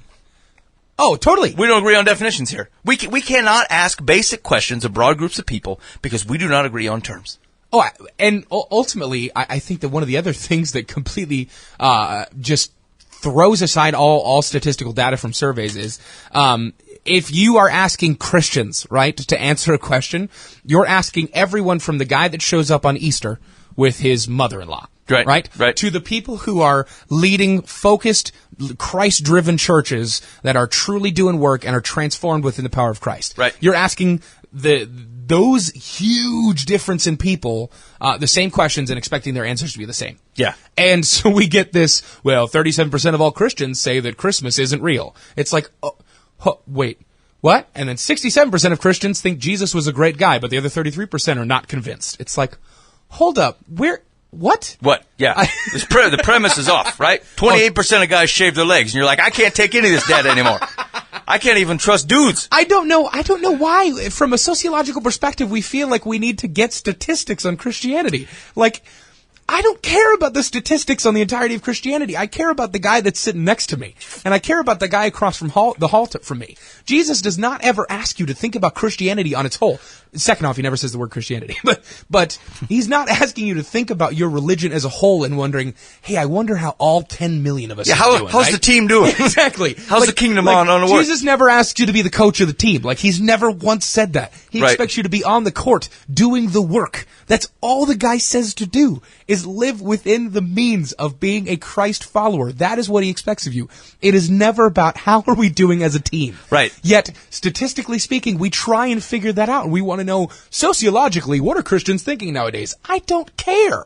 C: Oh, totally.
B: We don't agree on definitions here. We cannot ask basic questions of broad groups of people because we do not agree on terms.
C: Oh, and ultimately, I think that one of the other things that completely just throws aside all statistical data from surveys is if you are asking Christians, right, to answer a question, you're asking everyone from the guy that shows up on Easter with his mother-in-law. Right? To the people who are leading focused, Christ-driven churches that are truly doing work and are transformed within the power of Christ.
B: Right.
C: You're asking those huge difference in people the same questions and expecting their answers to be the same.
B: Yeah.
C: And so we get this, 37% of all Christians say that Christmas isn't real. It's like, wait, what? And then 67% of Christians think Jesus was a great guy, but the other 33% are not convinced. It's like, hold up, what?
B: What? Yeah. The premise is off, right? 28% of guys shave their legs, and you're like, I can't take any of this data anymore. I can't even trust dudes.
C: I don't know why, from a sociological perspective, we feel like we need to get statistics on Christianity. Like, I don't care about the statistics on the entirety of Christianity. I care about the guy that's sitting next to me. And I care about the guy across from the hall from me. Jesus does not ever ask you to think about Christianity on its whole. Second off, he never says the word Christianity. But he's not asking you to think about your religion as a whole and wondering, hey, I wonder how all 10 million of us are doing.
B: How's the team doing?
C: Exactly.
B: How's the kingdom on the work?
C: Jesus never asks you to be the coach of the team. Like, he's never once said that. He expects you to be on the court doing the work. That's all the guy says to do, is live within the means of being a Christ follower. That is what he expects of you. It is never about how are we doing as a team.
B: Right.
C: Yet, statistically speaking, we try and figure that out. We want to know, sociologically, what are Christians thinking nowadays? I don't care.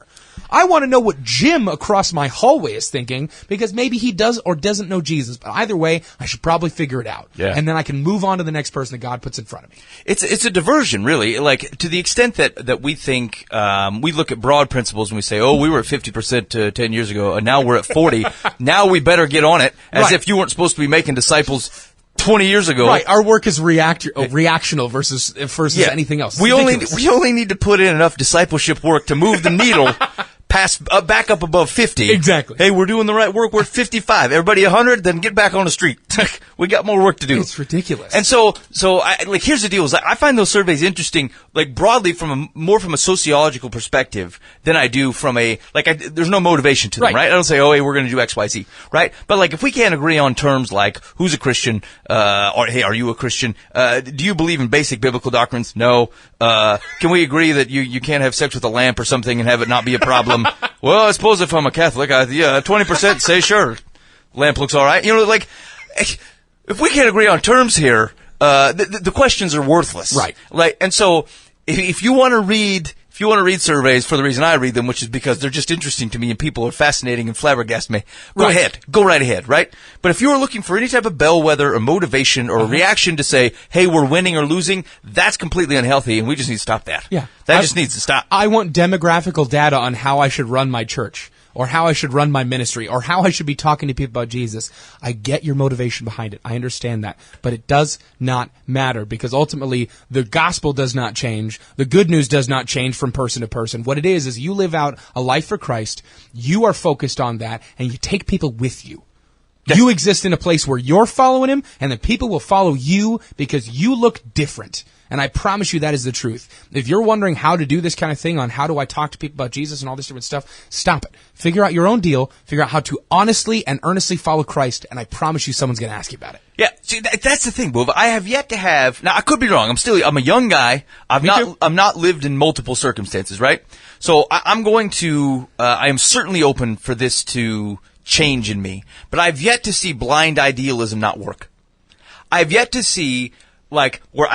C: I want to know what Jim across my hallway is thinking, because maybe he does or doesn't know Jesus. But either way, I should probably figure it out.
B: Yeah.
C: And then I can move on to the next person that God puts in front of me.
B: It's a diversion, really. Like, to the extent that we think, we look at broad principles and we say, we were at 50% 10 years ago, and now we're at 40. Now we better get on it, as if you weren't supposed to be making disciples 20 years ago.
C: Right. Our work is reactional versus anything else.
B: We only need to put in enough discipleship work to move the needle back up above 50.
C: Exactly.
B: Hey, we're doing the right work. We're at 55. Everybody 100, then get back on the street. We got more work to do.
C: It's ridiculous.
B: And so here's the deal. Is I find those surveys interesting, broadly from a sociological perspective than I do from there's no motivation to them, right? I don't say, hey, we're going to do X, Y, Z, right? But if we can't agree on terms like who's a Christian, or hey, are you a Christian? Do you believe in basic biblical doctrines? No. Can we agree that you can't have sex with a lamp or something and have it not be a problem? Well, I suppose if I'm a Catholic, 20% say sure. Lamp looks all right. If we can't agree on terms here, the questions are worthless.
C: Right.
B: And so if you want to read surveys for the reason I read them, which is because they're just interesting to me and people are fascinating and flabbergast me, go right ahead, right? But if you're looking for any type of bellwether or motivation or a reaction to say, hey, we're winning or losing, that's completely unhealthy and we just need to stop that.
C: Yeah.
B: That just needs to stop.
C: I want demographical data on how I should run my church, or how I should run my ministry, or how I should be talking to people about Jesus. I get your motivation behind it. I understand that. But it does not matter, because ultimately the gospel does not change. The good news does not change from person to person. What it is you live out a life for Christ. You are focused on that, and you take people with you. You exist in a place where you're following him, and the people will follow you because you look different. And I promise you that is the truth. If you're wondering how to do this kind of thing on how do I talk to people about Jesus and all this different stuff, stop it. Figure out your own deal. Figure out how to honestly and earnestly follow Christ, and I promise you someone's going to ask you about it.
B: Yeah, see, that's the thing, Boov. I have yet to have. Now, I could be wrong. I'm a young guy. I'm not lived in multiple circumstances, right? So I am certainly open for this to change in me. But I've yet to see blind idealism not work. I've yet to see, like, where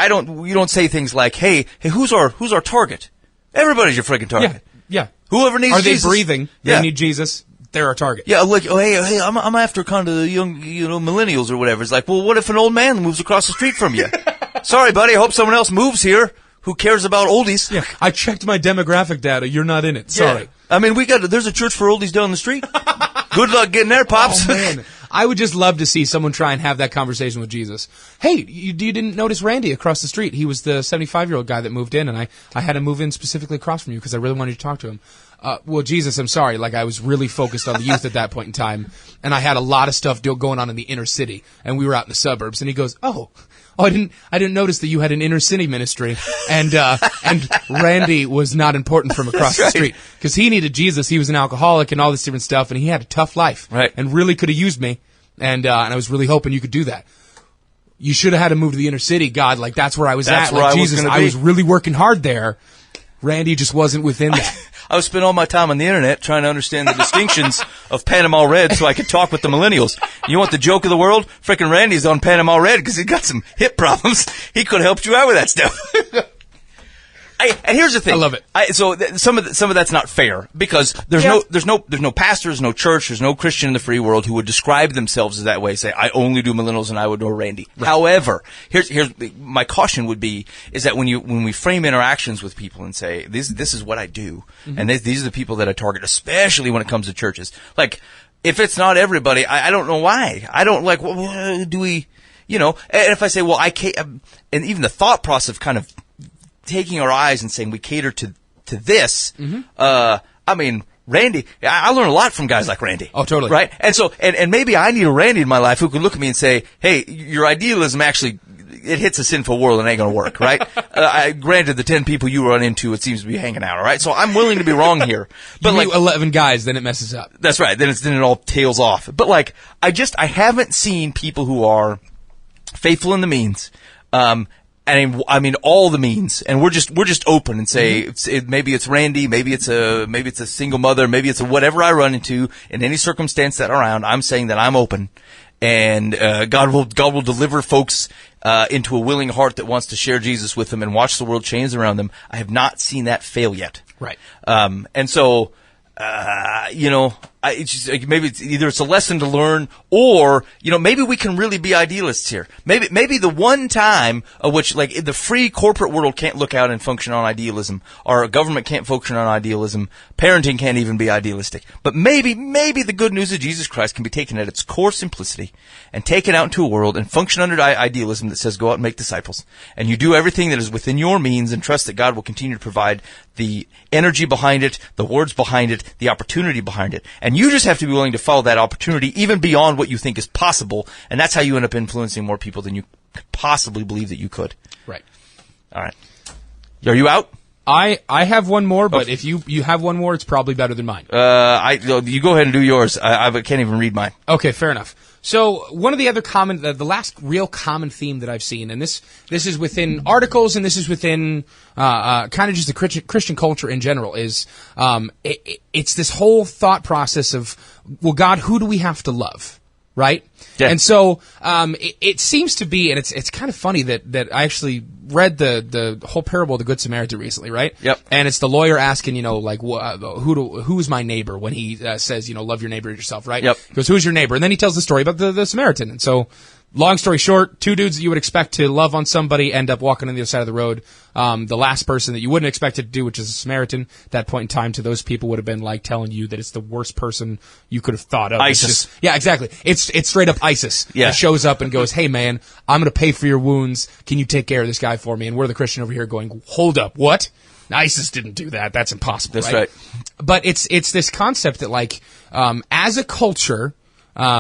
B: you don't say things like, hey, who's our target? Everybody's your freaking target.
C: Yeah.
B: Whoever needs Jesus.
C: Are they breathing?
B: Yeah.
C: They need Jesus. They're our target.
B: Yeah, like, oh, hey, I'm after kind of the young, millennials or whatever. It's like, well, what if an old man moves across the street from you? Sorry, buddy. I hope someone else moves here. Who cares about oldies?
C: Yeah, I checked my demographic data. You're not in it. Sorry.
B: Yeah. I mean, there's a church for oldies down the street. Good luck getting there, Pops.
C: Oh, man. I would just love to see someone try and have that conversation with Jesus. Hey, you didn't notice Randy across the street? He was the 75-year-old guy that moved in, and I had him move in specifically across from you because I really wanted to talk to him. Well, Jesus, I'm sorry. Like, I was really focused on the youth at that point in time, and I had a lot of stuff going on in the inner city, and we were out in the suburbs. And he goes, Oh, I didn't notice that you had an inner city ministry, and Randy was not important from across the street because he needed Jesus. He was an alcoholic and all this different stuff, and he had a tough life,
B: right?
C: And really could have used me, and I was really hoping you could do that. You should have had him move to the inner city, God. Like, that's where I was
B: that's
C: at.
B: Where
C: like,
B: I
C: Jesus,
B: was
C: I was really working hard there. Randy just wasn't within that.
B: I was spending all my time on the internet trying to understand the distinctions of Panama Red so I could talk with the millennials. You want the joke of the world? Frickin' Randy's on Panama Red because he's got some hip problems. He could have helped you out with that stuff. And here's the thing.
C: I love it.
B: Some of that's not fair because there's no pastors, no church, there's no Christian in the free world who would describe themselves as that way. Say, I only do millennials and I would know Randy. Right. However, here's my caution would be is that when we frame interactions with people and say this is what I do, and these are the people that I target, especially when it comes to churches. Like, if it's not everybody, I don't know why. I don't like. Do we? And if I say, well, I can't, and even the thought process of kind of taking our eyes and saying we cater to this. I mean, Randy, I learn a lot from guys like Randy.
C: Oh, totally.
B: Right? And so, and maybe I need a Randy in my life who could look at me and say, hey, your idealism actually, it hits a sinful world and ain't gonna work, right? Granted, the 10 people you run into, it seems to be hanging out, all right? So I'm willing to be wrong here. But
C: you 11 guys, then it messes up.
B: That's right. Then it all tails off. But like, I haven't seen people who are faithful in the means, and I mean all the means, and we're just open and say maybe it's Randy, maybe it's a single mother, maybe it's whatever I run into in any circumstance that around. I'm saying that I'm open, and God will deliver folks into a willing heart that wants to share Jesus with them and watch the world change around them. I have not seen that fail yet.
C: Right.
B: And so. It's just, like, maybe it's a lesson to learn, or maybe we can really be idealists here. Maybe the one time of which, like, the free corporate world can't look out and function on idealism, or a government can't function on idealism. Parenting can't even be idealistic. But maybe the good news of Jesus Christ can be taken at its core simplicity and taken out into a world and function under idealism that says go out and make disciples, and you do everything that is within your means and trust that God will continue to provide the energy behind it, the words behind it, the opportunity behind it. And you just have to be willing to follow that opportunity even beyond what you think is possible. And that's how you end up influencing more people than you could possibly believe that you could.
C: Right.
B: All right. Are you out?
C: I have one more, but if you have one more, it's probably better than mine.
B: You go ahead and do yours. I can't even read mine.
C: Okay, fair enough. So one of the other the last real common theme that I've seen, and this is within articles, and this is within kind of just the Christian culture in general, is it's this whole thought process of, well, God, who do we have to love, right? Yeah. And so it seems to be, and it's kind of funny that I actually read the whole parable of the Good Samaritan recently, right?
B: Yep.
C: And it's the lawyer asking, who is my neighbor, when he says, love your neighbor as yourself, right?
B: Yep.
C: He goes, who's your neighbor? And then he tells the story about the Samaritan. And so, long story short, two dudes that you would expect to love on somebody end up walking on the other side of the road. The last person that you wouldn't expect it to do, which is a Samaritan, at that point in time, to those people would have been like telling you that it's the worst person you could have thought of.
B: ISIS.
C: Yeah, exactly. It's straight up ISIS.
B: Yeah.
C: That shows up and goes, hey man, I'm going to pay for your wounds. Can you take care of this guy for me? And we're the Christian over here going, hold up, what? ISIS didn't do that. That's impossible.
B: That's right.
C: But it's this concept that, like, as a culture,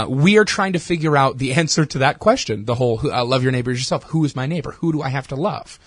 C: we are trying to figure out the answer to that question. The whole love your neighbor as yourself. Who is my neighbor? Who do I have to love?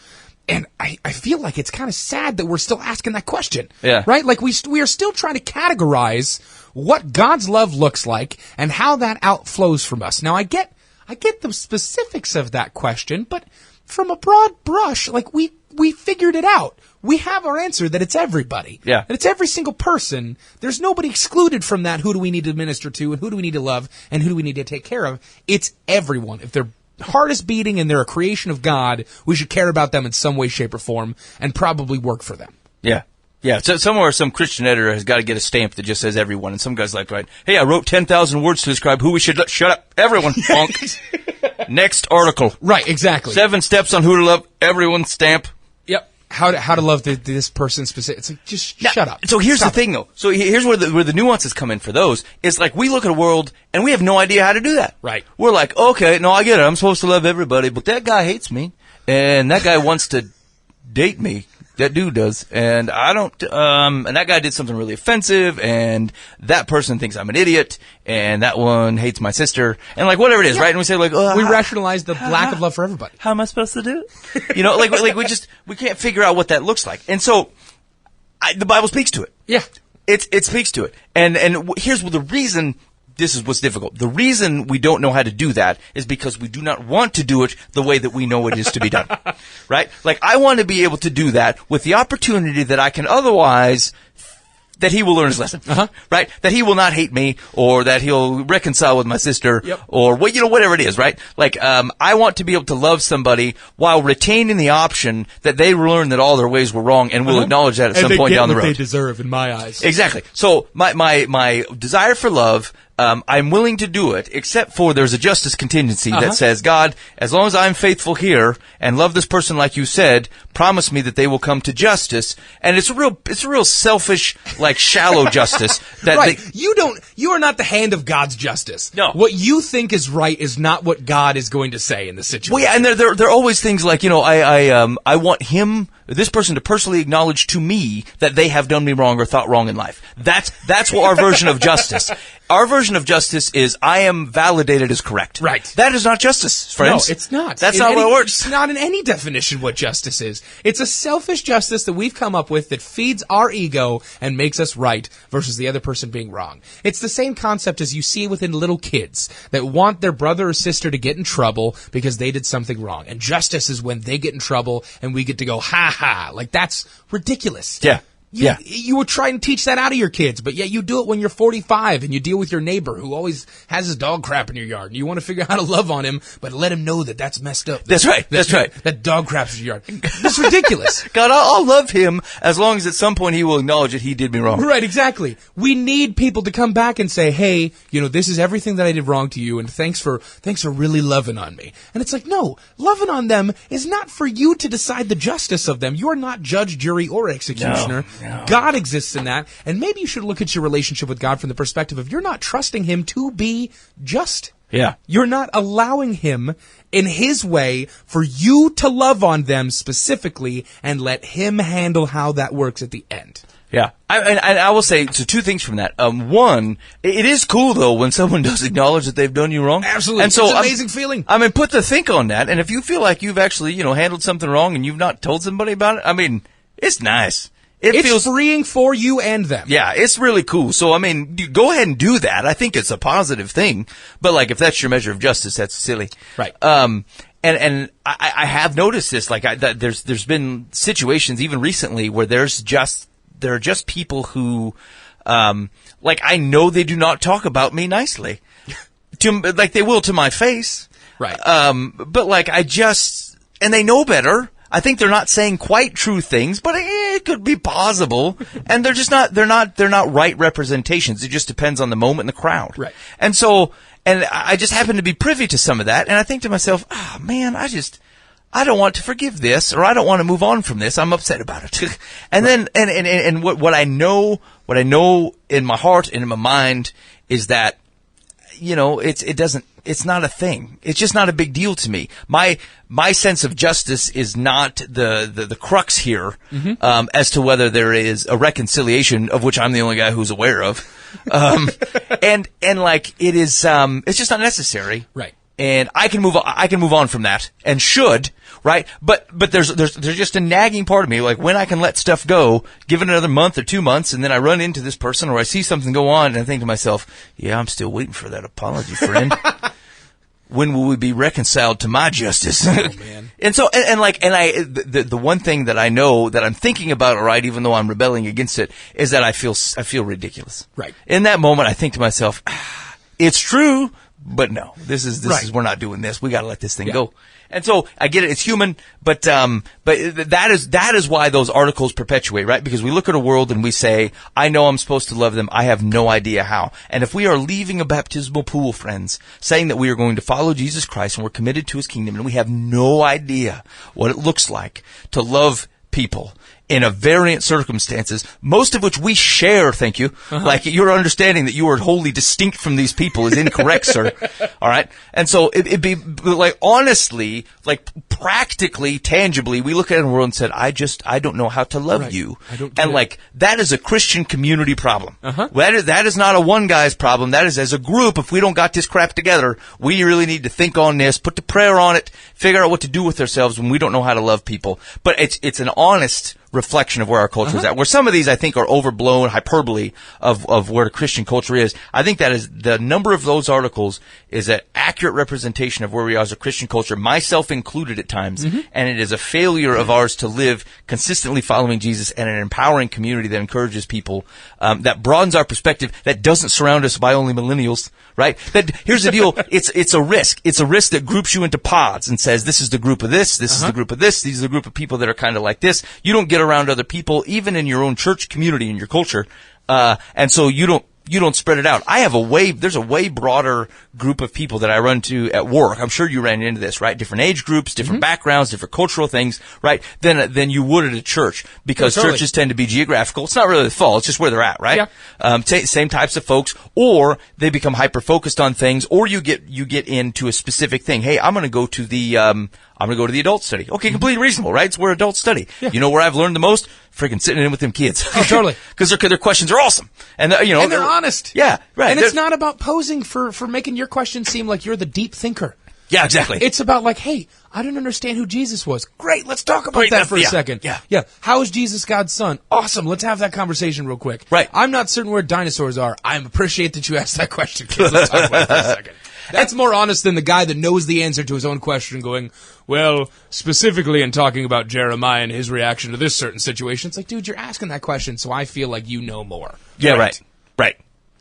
C: And I feel like it's kind of sad that we're still asking that question.
B: Yeah.
C: Right? Like we are still trying to categorize what God's love looks like and how that outflows from us. Now I get the specifics of that question, but from a broad brush, like we figured it out. we have our answer that it's everybody.
B: Yeah.
C: That it's every single person. There's nobody excluded from that. Who do we need to minister to, and who do we need to love, and who do we need to take care of? It's everyone. If their heart is beating and they're a creation of God, we should care about them in some way, shape, or form, and probably work for them.
B: Yeah. Yeah, so somewhere some Christian editor has got to get a stamp that just says everyone, and some guy's like, right, hey, I wrote 10,000 words to describe who we should shut up, everyone, bonk. Next article.
C: Right, exactly.
B: 7 steps on who to love, everyone, stamp.
C: Yep. How to love this person specific. It's like, just shut up.
B: So here's
C: Stop
B: the thing, though. So here's where the nuances come in for those. Is like we look at a world and we have no idea how to do that.
C: Right.
B: We're like, okay, no, I get it. I'm supposed to love everybody, but that guy hates me, and that guy wants to date me. That dude does, and I don't, and that guy did something really offensive, and that person thinks I'm an idiot, and that one hates my sister, and like whatever it is, right? And we say like,
C: we rationalize the lack of love for everybody.
B: How am I supposed to do it? You know, like we can't figure out what that looks like, and so the Bible speaks to it.
C: Yeah.
B: It speaks to it, and here's the reason. This is what's difficult. The reason we don't know how to do that is because we do not want to do it the way that we know it is to be done. Right? Like, I want to be able to do that with the opportunity that I can otherwise, that he will learn his lesson. Right? That he will not hate me, or that he'll reconcile with my sister, or whatever it is, right? Like, I want to be able to love somebody while retaining the option that they learn that all their ways were wrong and will acknowledge that at some point down the road.
C: They deserve, in my eyes.
B: Exactly. So my desire for love, I'm willing to do it, except for there's a justice contingency that says, God, as long as I'm faithful here and love this person like you said, promise me that they will come to justice. And it's a real selfish, like shallow justice. That
C: right. You are not the hand of God's justice.
B: No.
C: What you think is right is not what God is going to say in the situation.
B: Well, yeah, and there are always things like, I want this person to personally acknowledge to me that they have done me wrong or thought wrong in life. That's what our version of justice. Our version of justice is I am validated as correct.
C: Right.
B: That is not justice, friends.
C: No, it's not.
B: That's not how it works.
C: It's not in any definition what justice is. It's a selfish justice that we've come up with that feeds our ego and makes us right versus the other person being wrong. It's the same concept as you see within little kids that want their brother or sister to get in trouble because they did something wrong. And justice is when they get in trouble and we get to go, ha ha. Like, that's ridiculous.
B: Yeah.
C: You would try and teach that out of your kids, but yet you do it when you're 45 and you deal with your neighbor who always has his dog crap in your yard, and you want to figure out how to love on him, but let him know that that's messed up.
B: That's right.
C: That dog craps in your yard. That's ridiculous.
B: God, I'll love him as long as at some point he will acknowledge that he did me wrong.
C: Right, exactly. We need people to come back and say, hey, this is everything that I did wrong to you, and thanks for really loving on me. And it's like, no, loving on them is not for you to decide the justice of them. You are not judge, jury, or executioner. No. God exists in that, and maybe you should look at your relationship with God from the perspective of you're not trusting Him to be just.
B: Yeah.
C: You're not allowing Him in His way for you to love on them specifically and let Him handle how that works at the end.
B: Yeah. I will say, so 2 things from that. One, it is cool, though, when someone does acknowledge that they've done you wrong.
C: Absolutely.
B: And so
C: it's an amazing feeling.
B: I mean, put the think on that, and if you feel like you've actually, handled something wrong and you've not told somebody about it, I mean, it's nice.
C: It feels freeing for you and them.
B: Yeah, it's really cool. So, I mean, go ahead and do that. I think it's a positive thing. But, like, if that's your measure of justice, that's silly.
C: Right.
B: And I have noticed this. Like, there's been situations even recently where there are just people who, like, I know they do not talk about me nicely. Like, they will to my face.
C: Right.
B: But, like, and they know better. I think they're not saying quite true things, but it could be possible. And they're just not right representations. It just depends on the moment and the crowd.
C: Right.
B: And so, and I just happen to be privy to some of that. And I think to myself, man, I don't want to forgive this, or I don't want to move on from this. I'm upset about it. And then, and what I know in my heart and in my mind is that, it's not a thing. It's just not a big deal to me. My sense of justice is not the crux here, as to whether there is a reconciliation of which I'm the only guy who's aware of. And like it is, it's just not necessary.
C: Right.
B: And I can move on from that and should, right? But there's just a nagging part of me, like when I can let stuff go, give it another month or 2 months, and then I run into this person or I see something go on and I think to myself, yeah, I'm still waiting for that apology, friend. when will we be reconciled to my justice?
C: Oh, man.
B: And so, the one thing that I know that I'm thinking about, all right, even though I'm rebelling against it, is that I feel ridiculous.
C: Right.
B: In that moment, I think to myself, it's true, but no, this is,
C: Right.
B: we're not doing this. We got to let this thing go. And so I get it. It's human, but that is why those articles perpetuate, right? Because we look at a world and we say, I know I'm supposed to love them. I have no idea how. And if we are leaving a baptismal pool, friends, saying that we are going to follow Jesus Christ and we're committed to his kingdom and we have no idea what it looks like to love people in a variant circumstances, most of which we share, thank you. Like, your understanding that you are wholly distinct from these people is incorrect, sir. All right? And so it'd be, like, honestly, like, practically, tangibly, we look at it in the world and said, I don't know how to love you.
C: I don't get
B: and,
C: it.
B: like, that is a Christian community problem. That is not a one guy's problem. That is, as a group, if we don't got this crap together, we really need to think on this, put the prayer on it, figure out what to do with ourselves when we don't know how to love people. But it's an honest reflection of where our culture is at. Where some of these, I think, are overblown hyperbole of where the Christian culture is. I think that is the number of those articles is an accurate representation of where we are as a Christian culture, myself included at times. And it is a failure of ours to live consistently following Jesus and an empowering community that encourages people, that broadens our perspective, that doesn't surround us by only millennials, right? That, here's the deal. It's a risk. It's a risk that groups you into pods and says, this is the group of this is the group of this, these are the group of people that are kind of like this. You don't get around other people, even in your own church community, in your culture, and so you don't spread it out. There's a way broader group of people that I run to at work. I'm sure you ran into this, right? Different age groups, different backgrounds, different cultural things, right? Than you would at a church, because
C: totally.
B: churches tend to be geographical. It's not really the fault. It's just where they're at, right?
C: Yeah.
B: Same types of folks, or they become hyper focused on things, or you get into a specific thing. Hey, I'm going to go to the adult study. Okay, completely reasonable, right? It's where adults study.
C: Yeah.
B: You know where I've learned the most? Freaking sitting in with them kids.
C: Oh, totally.
B: Because their questions are awesome. And, and
C: they're honest.
B: Yeah, right.
C: And it's not about posing for making your question seem like you're the deep thinker.
B: Yeah, exactly.
C: It's about like, hey, I didn't understand who Jesus was. Great, let's talk about that for a second.
B: Yeah.
C: How is Jesus God's son? Awesome, let's have that conversation real quick.
B: Right.
C: I'm not certain where dinosaurs are. I appreciate that you asked that question, kids. Let's talk about it for a second. That's more honest than the guy that knows the answer to his own question going, well, specifically in talking about Jeremiah and his reaction to this certain situation. It's like, dude, you're asking that question, so I feel like you know more.
B: Yeah, right.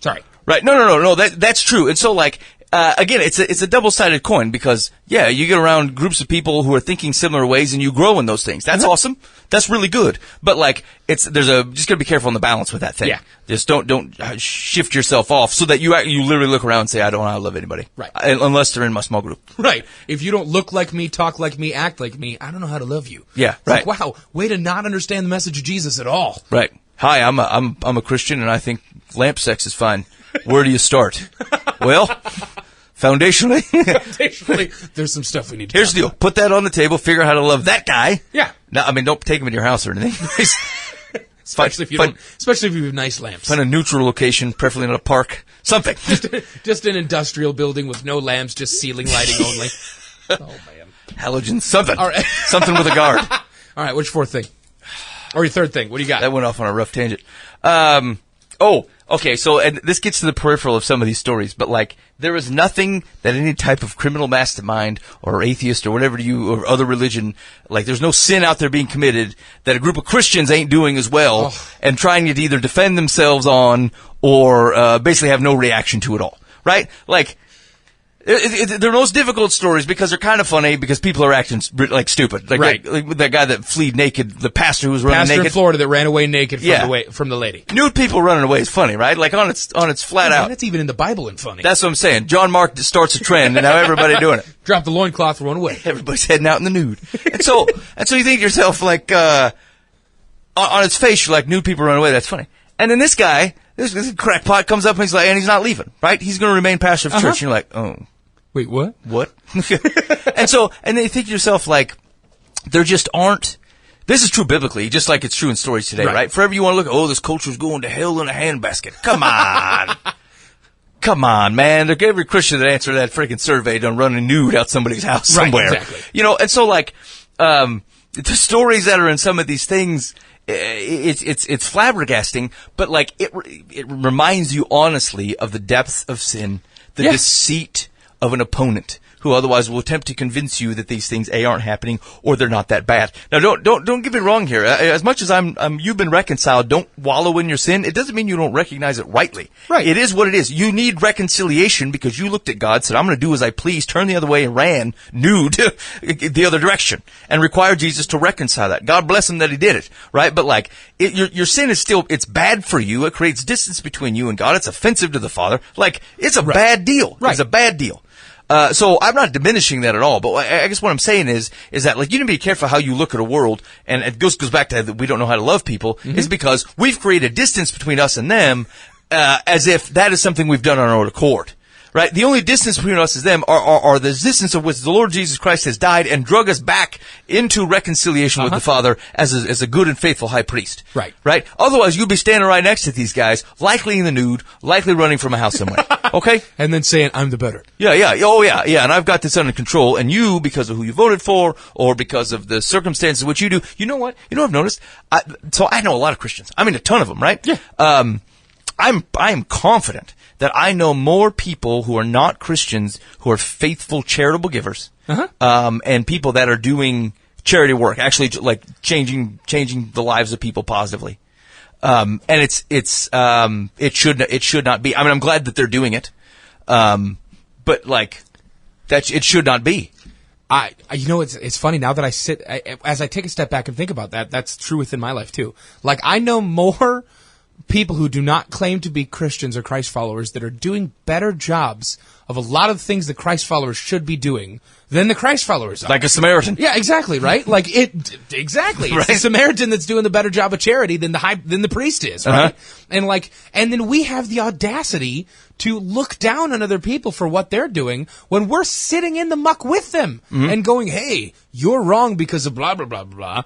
C: Sorry.
B: Right. No. That's true. And so, like, again, it's a double-sided coin, because, yeah, you get around groups of people who are thinking similar ways and you grow in those things. That's awesome. That's really good. But, like, just gotta be careful on the balance with that thing.
C: Yeah.
B: Just don't shift yourself off so that you literally look around and say, I don't know how to love anybody.
C: Right.
B: Unless they're in my small group.
C: Right. If you don't look like me, talk like me, act like me, I don't know how to love you.
B: Yeah,
C: It's like, wow, way to not understand the message of Jesus at all.
B: Right. Hi, I'm a Christian and I think lamp sex is fine. Where do you start? Well, foundationally,
C: there's some stuff we need to
B: here's the deal. Put that on the table, figure out how to love that guy.
C: Yeah.
B: No, I mean, don't take him into your house or anything.
C: Especially if you have nice lamps.
B: Find a neutral location, preferably in a park. Something.
C: Just an industrial building with no lamps, just ceiling lighting only. Oh, man.
B: Halogens. Something.
C: All right.
B: Something with a guard.
C: All right, which fourth thing? Or your third thing? What do you got?
B: That went off on a rough tangent. Okay, so, and this gets to the peripheral of some of these stories, but, like, there is nothing that any type of criminal mastermind or atheist or whatever or other religion, like, there's no sin out there being committed that a group of Christians ain't doing as well and trying to either defend themselves on or basically have no reaction to it all, right? Like, they're most difficult stories because they're kind of funny because people are acting like stupid. Like,
C: right.
B: like that guy that fled naked, the pastor who was running naked.
C: In Florida that ran away naked from the lady.
B: Nude people running away is funny, right? Like on its flat out.
C: That's even in the Bible and funny.
B: That's what I'm saying. John Mark starts a trend and now everybody doing it.
C: Drop the loincloth, run away.
B: Everybody's heading out in the nude. And so you think to yourself, like, on its face, you're like, nude people run away, that's funny. And then this guy, this crackpot comes up and he's like, and he's not leaving, right? He's going to remain pastor of church. And you're like, oh.
C: Wait, what?
B: What? And then you think to yourself, like, there just aren't. This is true biblically, just like it's true in stories today, right? Forever you want to look, this culture's going to hell in a handbasket. Come on. Come on, man. Look, every Christian that answered that freaking survey done running nude out somebody's house somewhere.
C: Right, exactly.
B: And so, like, the stories that are in some of these things, it's flabbergasting, but, like, it reminds you honestly of the depth of sin, the deceit of an opponent who otherwise will attempt to convince you that these things aren't happening or they're not that bad. Now, don't get me wrong here. As much as you've been reconciled, don't wallow in your sin. It doesn't mean you don't recognize it rightly.
C: Right.
B: It is what it is. You need reconciliation because you looked at God, said, I'm going to do as I please, turned the other way and ran nude the other direction and required Jesus to reconcile that. God bless him that he did it, right? But like, your sin is still, it's bad for you. It creates distance between you and God. It's offensive to the Father. Like, it's a bad deal.
C: Right.
B: It's a bad deal. So I'm not diminishing that at all, but I guess what I'm saying is that like you need to be careful how you look at a world, and it goes back to that we don't know how to love people, is because we've created distance between us and them, as if that is something we've done on our own accord. Right? The only distance between us and them are the distance of which the Lord Jesus Christ has died and drug us back into reconciliation with the Father as a good and faithful high priest.
C: Right.
B: Right? Otherwise, you'll be standing right next to these guys, likely in the nude, likely running from a house somewhere. Okay?
C: And then saying, I'm the better.
B: Yeah. Oh, yeah. And I've got this under control. And you, because of who you voted for, or because of the circumstances which you do, you know what? You know what I've noticed? So I know a lot of Christians. I mean, a ton of them, right?
C: Yeah.
B: I'm confident that I know more people who are not Christians who are faithful charitable givers, and people that are doing charity work, actually like changing the lives of people positively. And it should not be. I mean, I'm glad that they're doing it. But like it should not be.
C: It's funny now that as I take a step back and think about that, that's true within my life too. Like, I know more people who do not claim to be Christians or Christ followers that are doing better jobs of a lot of things that Christ followers should be doing than the Christ followers are.
B: Like a Samaritan.
C: Yeah, exactly, right? Exactly. It's the Samaritan that's doing the better job of charity than the priest is, right? And then we have the audacity to look down on other people for what they're doing when we're sitting in the muck with them and going, hey, you're wrong because of blah, blah, blah, blah.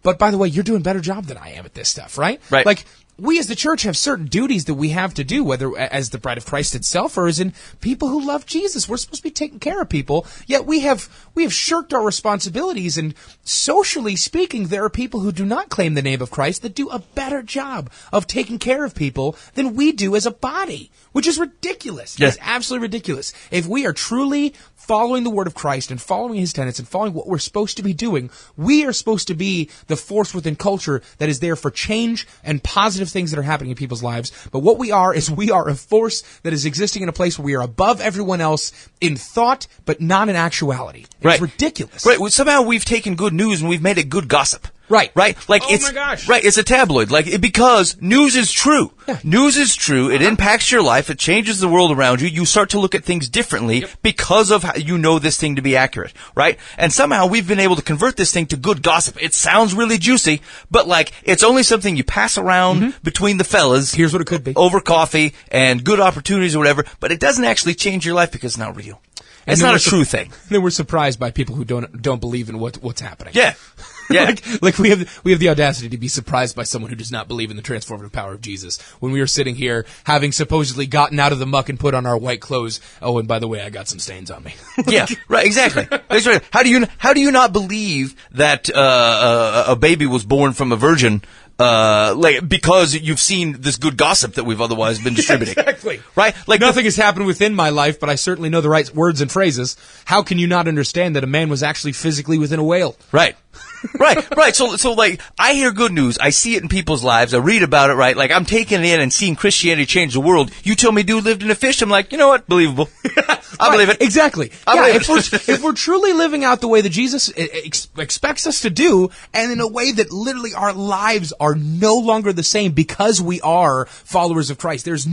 C: But by the way, you're doing a better job than I am at this stuff, right?
B: Right.
C: Like, we as the church have certain duties that we have to do, whether as the bride of Christ itself or as in people who love Jesus. We're supposed to be taking care of people, yet we have shirked our responsibilities. And socially speaking, there are people who do not claim the name of Christ that do a better job of taking care of people than we do as a body, which is ridiculous.
B: Yeah.
C: It's absolutely ridiculous. If we are truly following the word of Christ and following his tenets and following what we're supposed to be doing, we are supposed to be the force within culture that is there for change and positive things that are happening in people's lives. But what we are a force that is existing in a place where we are above everyone else in thought, but not in actuality. It's ridiculous.
B: Right. Well, somehow we've taken good news and we've made it good gossip.
C: Right.
B: Like
C: my gosh.
B: Right. It's a tabloid. Because news is true.
C: Yeah.
B: News is true. It impacts your life. It changes the world around you. You start to look at things differently because of how you know this thing to be accurate. Right. And somehow we've been able to convert this thing to good gossip. It sounds really juicy, but it's only something you pass around between the fellas.
C: Here's what it could be.
B: Over coffee and good opportunities or whatever, but it doesn't actually change your life because it's not real. It's not a true thing.
C: Then we're surprised by people who don't believe in what's happening.
B: Yeah. Yeah.
C: like we have the audacity to be surprised by someone who does not believe in the transformative power of Jesus when we are sitting here having supposedly gotten out of the muck and put on our white clothes. Oh, and by the way, I got some stains on me.
B: Yeah, right, exactly. That's right. How do you not believe that a baby was born from a virgin? Because you've seen this good gossip that we've otherwise been distributing.
C: Exactly.
B: Right?
C: Nothing has happened within my life, but I certainly know the right words and phrases. How can you not understand that a man was actually physically within a whale?
B: Right. Right. So I hear good news. I see it in people's lives. I read about it, right? Like, I'm taking it in and seeing Christianity change the world. You tell me dude lived in a fish. I'm like, you know what? Believable. I believe it.
C: Exactly.
B: I believe it.
C: If we're truly living out the way that Jesus expects us to do, and in a way that literally our lives are no longer the same because we are followers of Christ. There's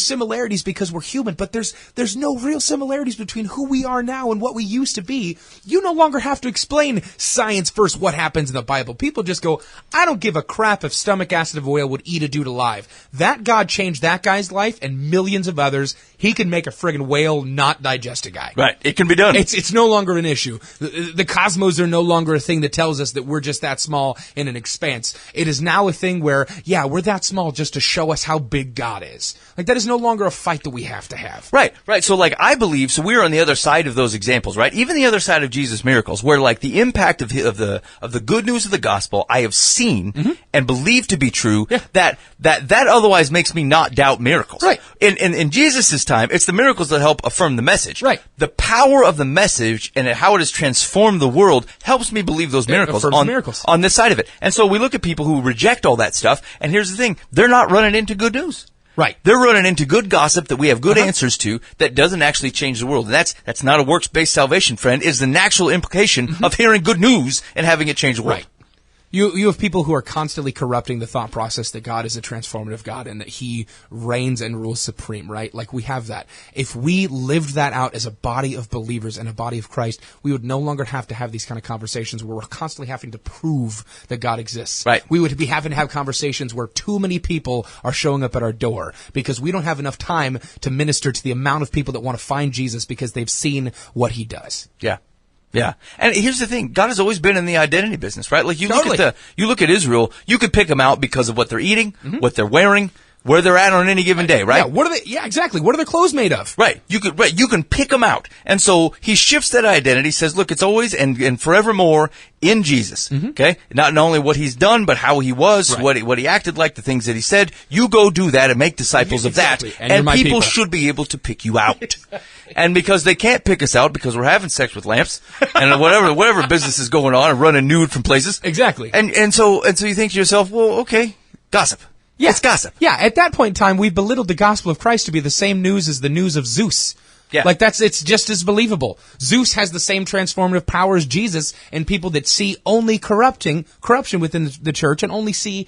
C: similarities because we're human, but there's no real similarities between who we are now and what we used to be. You no longer have to explain science first what happens in the Bible. People just go, I don't give a crap if stomach acid of a whale would eat a dude alive. That God changed that guy's life and millions of others. He can make a friggin' whale not digest a guy.
B: Right. It can be done.
C: It's no longer an issue. The cosmos are no longer a thing that tells us that we're just that small in an expanse. It is now a thing where, we're that small just to show us how big God is. Like, that is no longer a fight that we have to have.
B: Right. So I believe, so we're on the other side of those examples, right? Even the other side of Jesus' miracles, where the impact of the good news of the gospel I have seen and believe to be true, that otherwise makes me not doubt miracles.
C: Right.
B: In Jesus' time, it's the miracles that help affirm the message.
C: Right.
B: The power of the message and how it has transformed the world helps me believe those miracles on this side of it. And so we look at people who reject all that stuff, and here's the thing, they're not running into good news.
C: Right.
B: They're running into good gossip that we have good answers to that doesn't actually change the world. And that's not a works-based salvation, friend. It's the natural implication of hearing good news and having it change the world.
C: Right. You have people who are constantly corrupting the thought process that God is a transformative God and that He reigns and rules supreme, right? Like, we have that. If we lived that out as a body of believers and a body of Christ, we would no longer have to have these kind of conversations where we're constantly having to prove that God exists.
B: Right.
C: We would be having to have conversations where too many people are showing up at our door because we don't have enough time to minister to the amount of people that want to find Jesus because they've seen what He does.
B: Yeah. Yeah. And here's the thing. God has always been in the identity business, right? Like you look at Israel, you could pick them out because of what they're eating, what they're wearing, where they're at on any given day, right?
C: Yeah, exactly. What are their clothes made of?
B: Right. You can pick them out. And so he shifts that identity, says, look, it's always and forevermore in Jesus. Okay? Not only what he's done, but how he was, what he acted like, the things that he said. You go do that and make disciples of that. And people should be able to pick you out. And because they can't pick us out because we're having sex with lamps and whatever business is going on and running nude from places.
C: Exactly.
B: And so you think to yourself, well, okay, gossip.
C: Yeah.
B: It's gossip.
C: Yeah, at that point in time, we belittled the gospel of Christ to be the same news as the news of Zeus.
B: Yeah.
C: Like, it's just as believable. Zeus has the same transformative power as Jesus, and people that see only corruption within the church and only see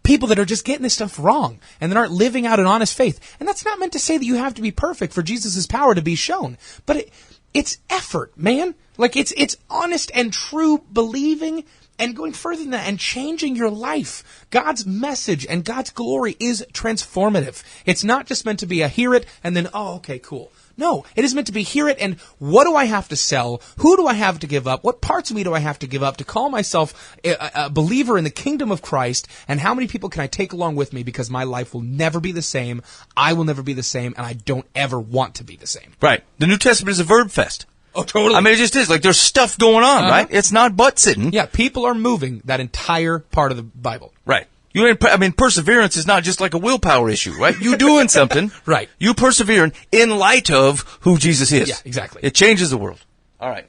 C: people that are just getting this stuff wrong and that aren't living out an honest faith. And that's not meant to say that you have to be perfect for Jesus' power to be shown. But it's effort, man. Like, it's honest and true believing and going further than that and changing your life. God's message and God's glory is transformative. It's not just meant to be a hear it and then, oh, okay, cool. No, it is meant to be hear it and what do I have to sell? Who do I have to give up? What parts of me do I have to give up to call myself a believer in the kingdom of Christ? And how many people can I take along with me because my life will never be the same, I will never be the same, and I don't ever want to be the same.
B: Right. The New Testament is a verb fest.
C: Oh, totally.
B: I mean, it just is. Like, there's stuff going on, right? It's not butt sitting.
C: Yeah, people are moving that entire part of the Bible.
B: Right. Perseverance is not just like a willpower issue, right? You doing something.
C: Right.
B: You persevering in light of who Jesus is.
C: Yeah, exactly.
B: It changes the world. All right.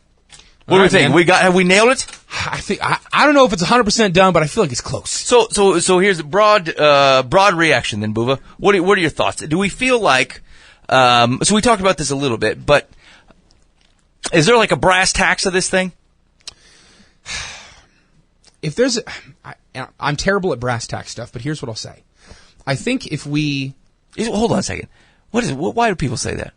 B: What do we think? Man. Have we nailed it?
C: I don't know if it's 100% done, but I feel like it's close.
B: So here's a broad reaction then, Buva. What are your thoughts? Do we feel like, so we talked about this a little bit, but is there like a brass tacks of this thing?
C: If there's, I'm terrible at brass tack stuff, but here's what I'll say. I think if we...
B: Hold on a second. What is it? Why do people say that?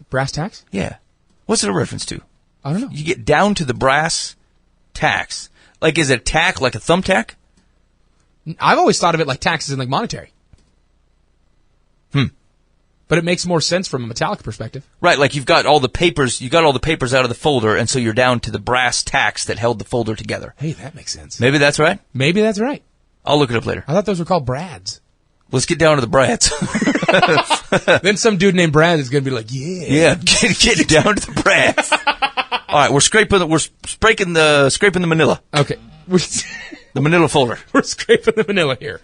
C: Brass tacks?
B: Yeah. What's it a reference to?
C: I don't know.
B: You get down to the brass tacks. Like, is it a tack like a thumbtack?
C: I've always thought of it like taxes and like monetary. But it makes more sense from a Metallica perspective.
B: Right, like you've got all the papers out of the folder, and so you're down to the brass tacks that held the folder together.
C: Hey, that makes sense.
B: Maybe that's right?
C: Maybe that's right.
B: I'll look it up later.
C: I thought those were called brads.
B: Let's get down to the brads.
C: Then some dude named Brad is going to be like, yeah.
B: Yeah, get down to the brads. All right, we're scraping the manila.
C: Okay.
B: The manila folder.
C: We're scraping the manila here.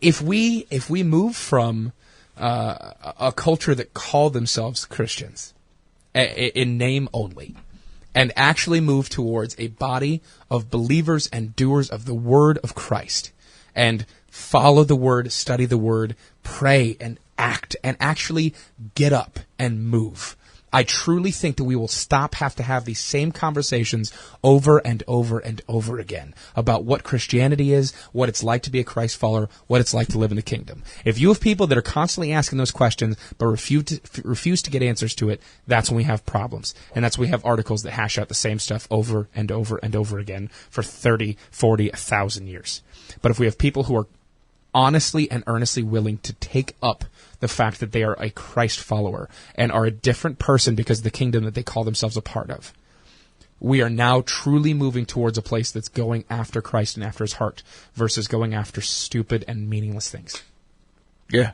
C: If we move from a culture that call themselves Christians in name only and actually move towards a body of believers and doers of the word of Christ and follow the word, study the word, pray and act and actually get up and move. I truly think that we will have to have these same conversations over and over and over again about what Christianity is, what it's like to be a Christ follower, what it's like to live in the kingdom. If you have people that are constantly asking those questions but refuse to get answers to it, that's when we have problems. And that's when we have articles that hash out the same stuff over and over and over again for 30, 40, 1,000 years. But if we have people who are honestly and earnestly willing to take up the fact that they are a Christ follower and are a different person because of the kingdom that they call themselves a part of, we are now truly moving towards a place that's going after Christ and after his heart versus going after stupid and meaningless things.
B: Yeah.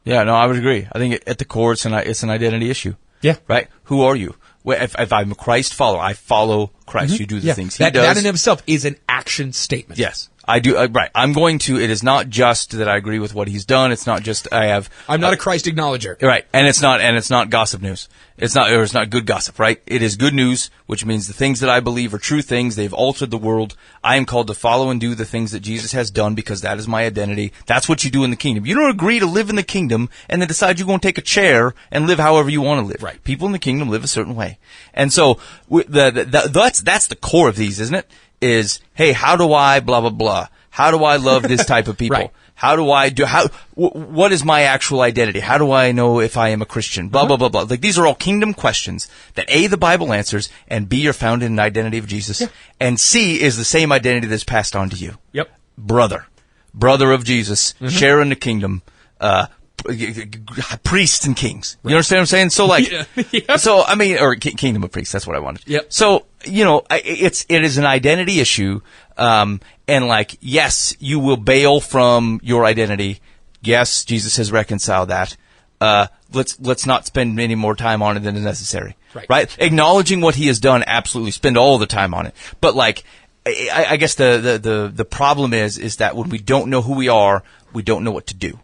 B: Yeah, no, I would agree. I think at the core, it's an identity issue.
C: Yeah.
B: Right? Who are you? If I'm a Christ follower, I follow Christ. You do the things he does.
C: That in itself is an action statement.
B: Yes. I do, right. I'm going to, it is not just that I agree with what he's done. It's not just
C: I'm not a Christ acknowledger.
B: Right. And it's not gossip news. It's not good gossip, right? It is good news, which means the things that I believe are true things. They've altered the world. I am called to follow and do the things that Jesus has done because that is my identity. That's what you do in the kingdom. You don't agree to live in the kingdom and then decide you're going to take a chair and live however you want to live.
C: Right.
B: People in the kingdom live a certain way. And so that's the core of these, isn't it? Is, hey, how do I blah, blah, blah? How do I love this type of people?
C: Right.
B: How do I do, what is my actual identity? How do I know if I am a Christian? Blah, blah, blah, blah. Like, these are all kingdom questions that A, the Bible answers, and B, are found in the identity of Jesus.
C: Yeah.
B: And C is the same identity that's passed on to you.
C: Yep.
B: Brother of Jesus, share in the kingdom, priests and kings. You understand what I'm saying? So like,
C: Yeah.
B: so I mean, or kingdom of priests. That's what I wanted.
C: Yep.
B: So it is an identity issue. And like, yes, you will bail from your identity. Yes, Jesus has reconciled that. Let's not spend any more time on it than is necessary. Right? Acknowledging what he has done, absolutely. Spend all the time on it. But like, I guess the problem is that when we don't know who we are, we don't know what to do.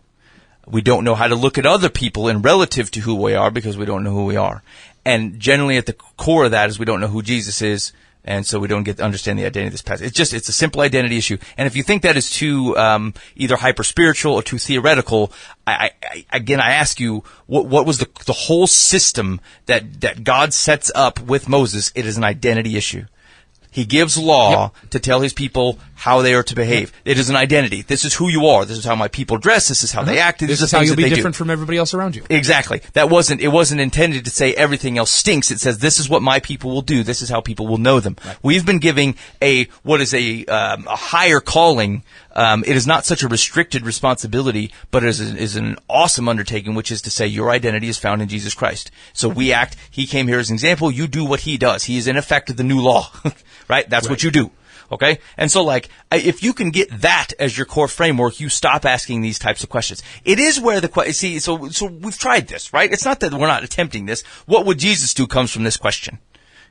B: We don't know how to look at other people in relative to who we are because we don't know who we are. And generally at the core of that is we don't know who Jesus is, and so we don't get to understand the identity of this passage. It's a simple identity issue. And if you think that is too either hyper-spiritual or too theoretical, I ask you, what was the whole system that God sets up with Moses? It is an identity issue. He gives law to tell his people how they are to behave. It is an identity. This is who you are. This is how my people dress. This is how they act.
C: This is how you'll be different from everybody else around you.
B: Exactly. It wasn't intended to say everything else stinks. It says this is what my people will do. This is how people will know them. Right. We've been giving a higher calling. It is not such a restricted responsibility, but it is an awesome undertaking, which is to say your identity is found in Jesus Christ. So we act, he came here as an example, you do what he does. He is in effect the new law, right? That's what you do. Okay? And so like, if you can get that as your core framework, you stop asking these types of questions. It is where so we've tried this, right? It's not that we're not attempting this. What would Jesus do comes from this question.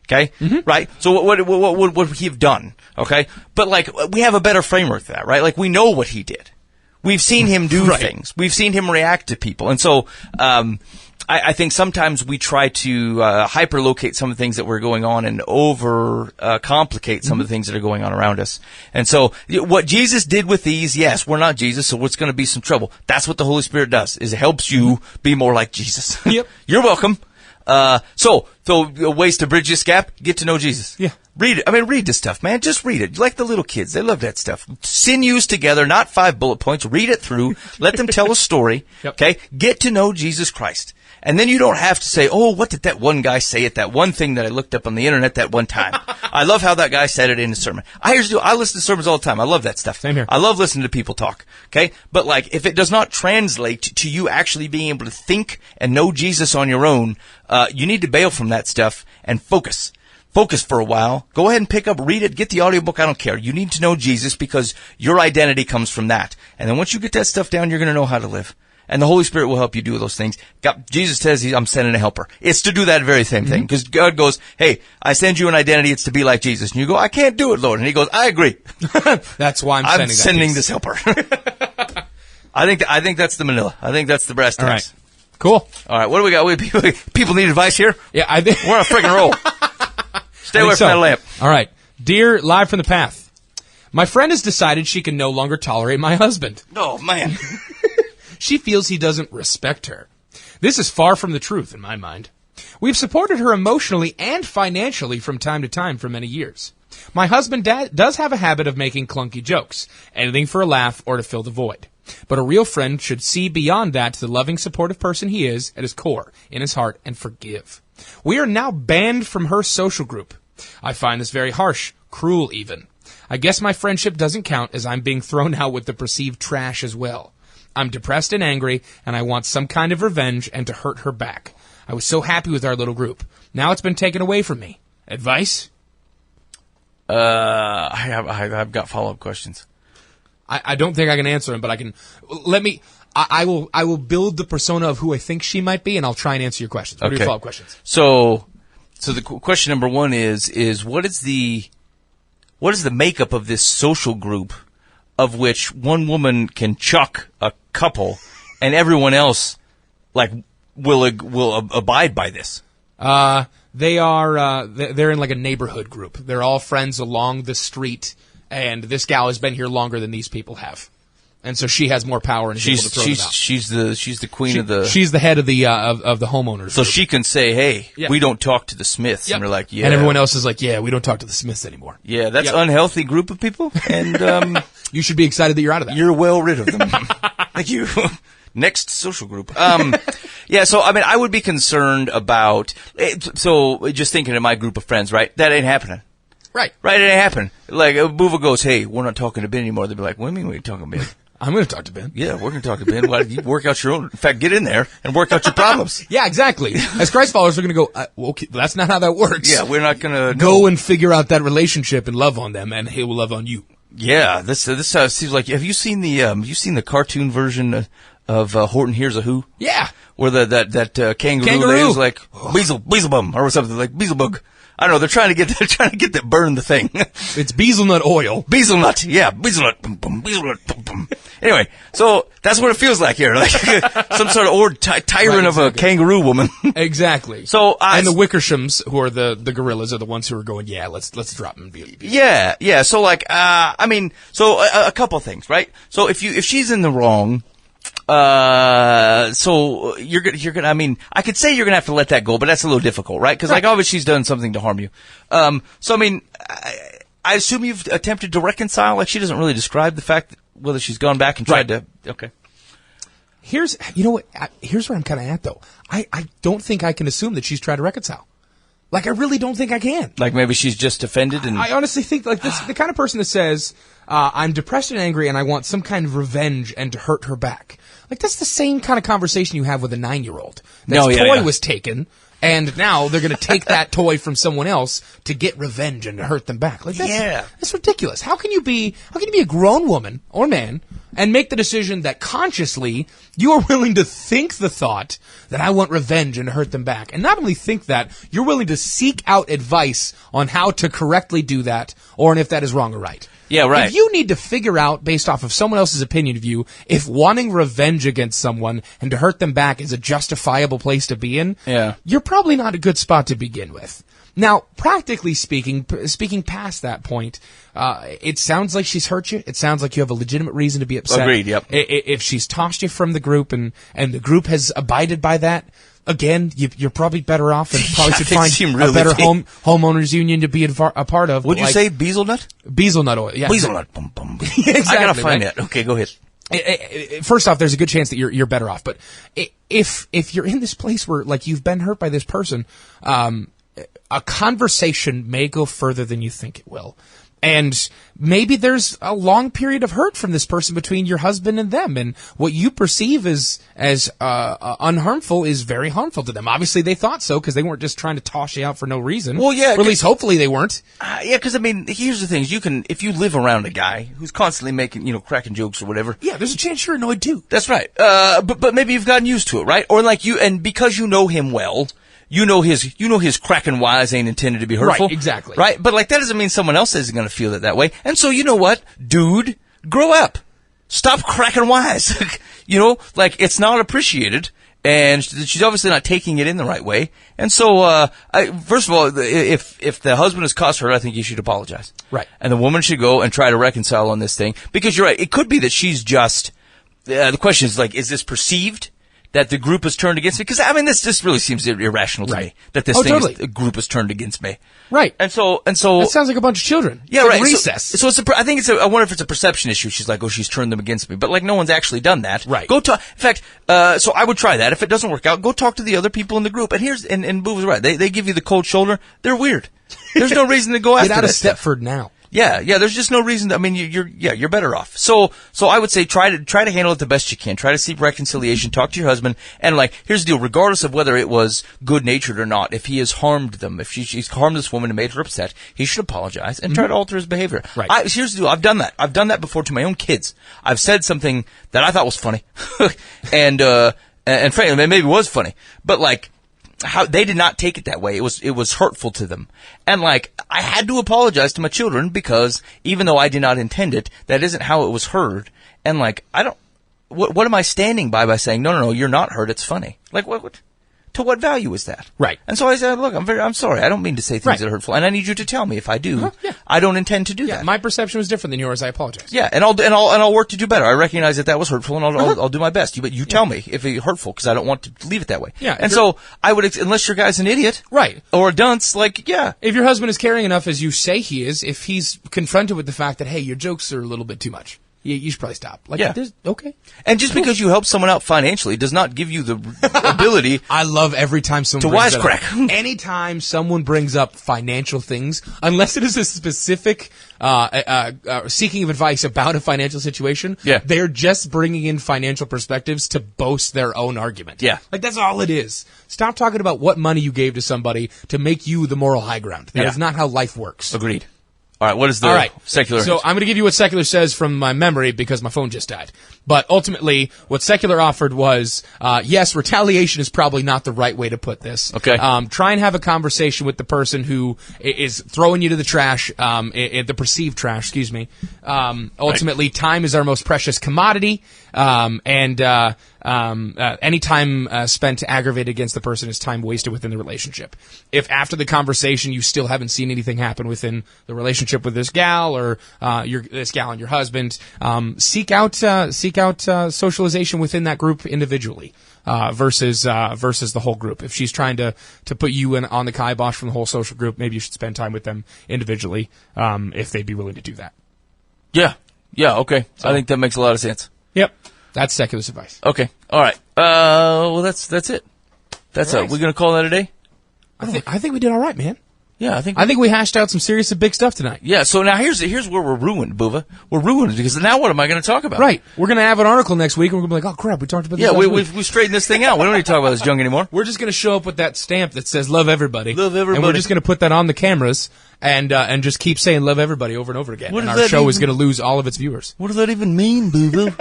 B: Okay? Right? So what would he have done? Okay? But like, we have a better framework for that, right? Like, we know what he did. We've seen him do things. We've seen him react to people. And so, I think sometimes we try to hyperlocate some of the things that were going on and complicate some of the things that are going on around us. And so what Jesus did with these, yes, we're not Jesus, so it's going to be some trouble. That's what the Holy Spirit does, is it helps you be more like Jesus.
C: Yep.
B: You're welcome. So ways to bridge this gap, get to know Jesus.
C: Yeah.
B: Read it. I mean, read this stuff, man. Just read it. Like the little kids. They love that stuff. Sinews together, not 5 bullet points. Read it through. Let them tell a story.
C: Yep.
B: Okay? Get to know Jesus Christ. And then you don't have to say, oh, what did that one guy say at that one thing that I looked up on the internet that one time? I love how that guy said it in his sermon. I listen to sermons all the time. I love that stuff.
C: Same here.
B: I love listening to people talk. Okay? But like, if it does not translate to you actually being able to think and know Jesus on your own, you need to bail from that stuff and focus. Focus for a while. Go ahead and pick up, read it, get the audiobook. I don't care. You need to know Jesus because your identity comes from that. And then once you get that stuff down, you're going to know how to live. And the Holy Spirit will help you do those things. Jesus says, I'm sending a helper. It's to do that very same thing. Because God goes, hey, I send you an identity. It's to be like Jesus. And you go, I can't do it, Lord. And he goes, I agree.
C: That's why I'm
B: sending this helper. I think that's the Manila. I think that's the brass tacks.
C: All right. Cool.
B: All right. What do we got? People need advice here?
C: Yeah, I think
B: we're on a freaking roll. Stay away from that lamp.
C: All right. Dear Live from the Path, my friend has decided she can no longer tolerate my husband.
B: Oh, man.
C: She feels he doesn't respect her. This is far from the truth in my mind. We've supported her emotionally and financially from time to time for many years. My husband does have a habit of making clunky jokes, anything for a laugh or to fill the void. But a real friend should see beyond that to the loving, supportive person he is at his core, in his heart, and forgive. We are now banned from her social group. I find this very harsh, cruel even. I guess my friendship doesn't count as I'm being thrown out with the perceived trash as well. I'm depressed and angry, and I want some kind of revenge and to hurt her back. I was so happy with our little group. Now it's been taken away from me. Advice?
B: I've got follow-up questions.
C: I don't think I can answer them, but I can. I will build the persona of who I think she might be, and I'll try and answer your questions. What are your follow-up questions?
B: So the question number one is what is the makeup of this social group of which one woman can chuck a couple, and everyone else like will abide by this.
C: They are they're in like a neighborhood group. They're all friends along the street, and this gal has been here longer than these people have, and so she has more power and is able to throw them out.
B: She's the queen of the.
C: She's the head of the of the homeowners.
B: So
C: group.
B: she can say, "Hey,
C: Yep.
B: we don't talk to the Smiths,"
C: Yep.
B: and we're like, "Yeah,"
C: and everyone else is like, "Yeah, we don't talk to the Smiths anymore."
B: Yeah, that's
C: Yep.
B: unhealthy group of people, and
C: You should be excited that you're out of that.
B: you're well rid of them. Thank you. Next social group. Yeah, so, I mean, I would be concerned about, so, just thinking of my group of friends, right? That ain't happening.
C: Right.
B: Right, it ain't happening. Like, Buva goes, hey, we're not talking to Ben anymore. They'd be like, what do you mean we ain't talking to Ben?
C: I'm going to talk to Ben.
B: Yeah, we're going to talk to Ben. Why don't you work out your own, in fact, get in there and work out your problems.
C: Yeah, exactly. As Christ followers, we're going to go, well, okay, that's not how that works.
B: Yeah, we're not going to
C: Go and figure out that relationship and love on them, and he will love on you.
B: Yeah, this seems like, have you seen the cartoon version of Horton Hears a Who?
C: Yeah.
B: Where that kangaroo lady is like Beelzebub or something like Beelzebug. I don't know. They're trying to get that burn the thing.
C: It's bezelnut oil.
B: Bezelnut, yeah, bezelnut, boom, boom, bezelnut, boom, boom. Anyway, so that's what it feels like here, like some sort of tyrant
C: Right,
B: of a
C: exactly.
B: kangaroo woman.
C: Exactly.
B: So
C: and the Wickershams, who are the gorillas, are the ones who are going, yeah, let's drop him.
B: Yeah. So like, I mean, so a couple things, right? So if she's in the wrong. So you're gonna, I mean, I could say you're gonna have to let that go, but that's a little difficult, right? Cause like, obviously she's done something to harm you. So I mean, I assume you've attempted to reconcile, like she doesn't really describe the fact that whether she's gone back and tried to, okay.
C: Here's where I'm kind of at though. I don't think I can assume that she's tried to reconcile. Like, I really don't think I can.
B: Like maybe she's just offended and.
C: I honestly think like this, the kind of person that says, I'm depressed and angry and I want some kind of revenge and to hurt her back. Like, that's the same kind of conversation you have with a 9-year-old. That toy was taken, and now they're going to take that toy from someone else to get revenge and to hurt them back. Like, that's ridiculous. How can you be a grown woman or man and make the decision that consciously you are willing to think the thought that I want revenge and to hurt them back? And not only think that, you're willing to seek out advice on how to correctly do that or on if that is wrong or right.
B: Yeah, right.
C: If you need to figure out, based off of someone else's opinion of you, if wanting revenge against someone and to hurt them back is a justifiable place to be in, you're probably not a good spot to begin with. Now, practically speaking past that point, it sounds like she's hurt you. It sounds like you have a legitimate reason to be upset.
B: Agreed, yep.
C: If she's tossed you from the group and the group has abided by that, again, you're probably better off and probably should find a better homeowners union to be a part of.
B: Would you say bezelnut?
C: Bezelnut oil, yeah.
B: Bezelnut, boom, boom.
C: Exactly,
B: I gotta find
C: right?
B: that. Okay, go ahead.
C: First off, there's a good chance that you're better off. But if you're in this place where like you've been hurt by this person, a conversation may go further than you think it will. And maybe there's a long period of hurt from this person between your husband and them, and what you perceive as unharmful is very harmful to them. Obviously, they thought so because they weren't just trying to toss you out for no reason.
B: Well, yeah,
C: or at least hopefully they weren't.
B: Yeah, because I mean, here's the thing: if you live around a guy who's constantly making, cracking jokes or whatever.
C: Yeah, there's a chance you're annoyed too.
B: That's right. But maybe you've gotten used to it, right? Or like and because you know him well. You know his cracking wise ain't intended to be hurtful.
C: Right, exactly.
B: Right? But like that doesn't mean someone else isn't going to feel it that way. And so you know what? Dude, grow up. Stop cracking wise. Like it's not appreciated. And she's obviously not taking it in the right way. And so, first of all, if the husband has caused her, I think you should apologize.
C: Right.
B: And the woman should go and try to reconcile on this thing. Because you're right. It could be that she's just, the question is like, is this perceived? That the group has turned against me? Because, I mean, this just really seems irrational to me. That this a group has turned against me.
C: Right.
B: And so.
C: That sounds like a bunch of children.
B: Yeah,
C: it's
B: right.
C: Like recess.
B: I wonder if it's a perception issue. She's like, she's turned them against me. But, like, no one's actually done that.
C: Right.
B: Go talk. In fact, so I would try that. If it doesn't work out, go talk to the other people in the group. And and Boo was right. They give you the cold shoulder. They're weird. There's no reason to go after
C: Get out of
B: stuff.
C: Stepford now.
B: Yeah, there's just no reason. I mean, you're better off. So I would say try to handle it the best you can. Try to seek reconciliation. Talk to your husband. And like, here's the deal: regardless of whether it was good natured or not, if he has harmed them, if she's harmed this woman and made her upset, he should apologize and try to alter his behavior.
C: Right.
B: Here's the deal: I've done that. I've done that before to my own kids. I've said something that I thought was funny, and frankly, maybe it was funny, but like. how they did not take it that way. It was hurtful to them. And like, I had to apologize to my children because even though I did not intend it, that isn't how it was heard. And like, what am I standing by saying, no, you're not hurt, it's funny? Like, what? To what value is that?
C: Right.
B: And so I said, look, I'm sorry. I don't mean to say things that are hurtful. And I need you to tell me if I do.
C: Yeah.
B: I don't intend to do that.
C: My perception was different than yours. I apologize.
B: Yeah. And I'll work to do better. I recognize that was hurtful and I'll do my best. But you tell me if it's hurtful because I don't want to leave it that way.
C: Yeah.
B: And so I would, unless your guy's an idiot.
C: Right.
B: Or a dunce, like, yeah.
C: If your husband is caring enough as you say he is, if he's confronted with the fact that, hey, your jokes are a little bit too much, you should probably stop. Like,
B: yeah.
C: Okay.
B: And just because you help someone out financially does not give you the ability.
C: I love every time someone
B: to
C: brings that
B: wisecrack.
C: up. Anytime someone brings up financial things, unless it is a specific seeking of advice about a financial situation, they're just bringing in financial perspectives to boast their own argument.
B: Yeah.
C: Like, that's all it is. Stop talking about what money you gave to somebody to make you the moral high ground. That is not how life works.
B: Agreed. All right, what is the secular?
C: So I'm going to give you what secular says from my memory because my phone just died. But ultimately, what secular offered was, yes, retaliation is probably not the right way to put this.
B: Okay.
C: Try and have a conversation with the person who is throwing you to the trash, the perceived trash, excuse me. Ultimately, time is our most precious commodity, and any time spent aggravated against the person is time wasted within the relationship. If after the conversation you still haven't seen anything happen within the relationship with this gal or this gal and your husband, seek out socialization within that group individually versus the whole group. If she's trying to put you on the kibosh from the whole social group, maybe you should spend time with them individually if they'd be willing to do that.
B: Yeah. Okay. So, I think that makes a lot of sense.
C: Yep. That's secular advice.
B: Okay. All right. Well, that's it. That's
C: all
B: it. We're gonna call that a day.
C: I think we did all right, man.
B: Yeah, I think
C: we hashed out some serious and big stuff tonight.
B: Yeah. So now here's where we're ruined, Buva. We're ruined because now what am I going to talk about?
C: Right. We're going to have an article next week, and we're going to be like, oh crap, we talked about this.
B: Yeah, we straightened this thing out. We don't need to talk about this junk anymore.
C: We're just going to show up with that stamp that says "Love Everybody."
B: Love everybody.
C: And we're just going to put that on the cameras and just keep saying "Love Everybody" over and over again.
B: What
C: and
B: does
C: our
B: that
C: show is
B: even-
C: going to lose all of its viewers.
B: What does that even mean, Buva?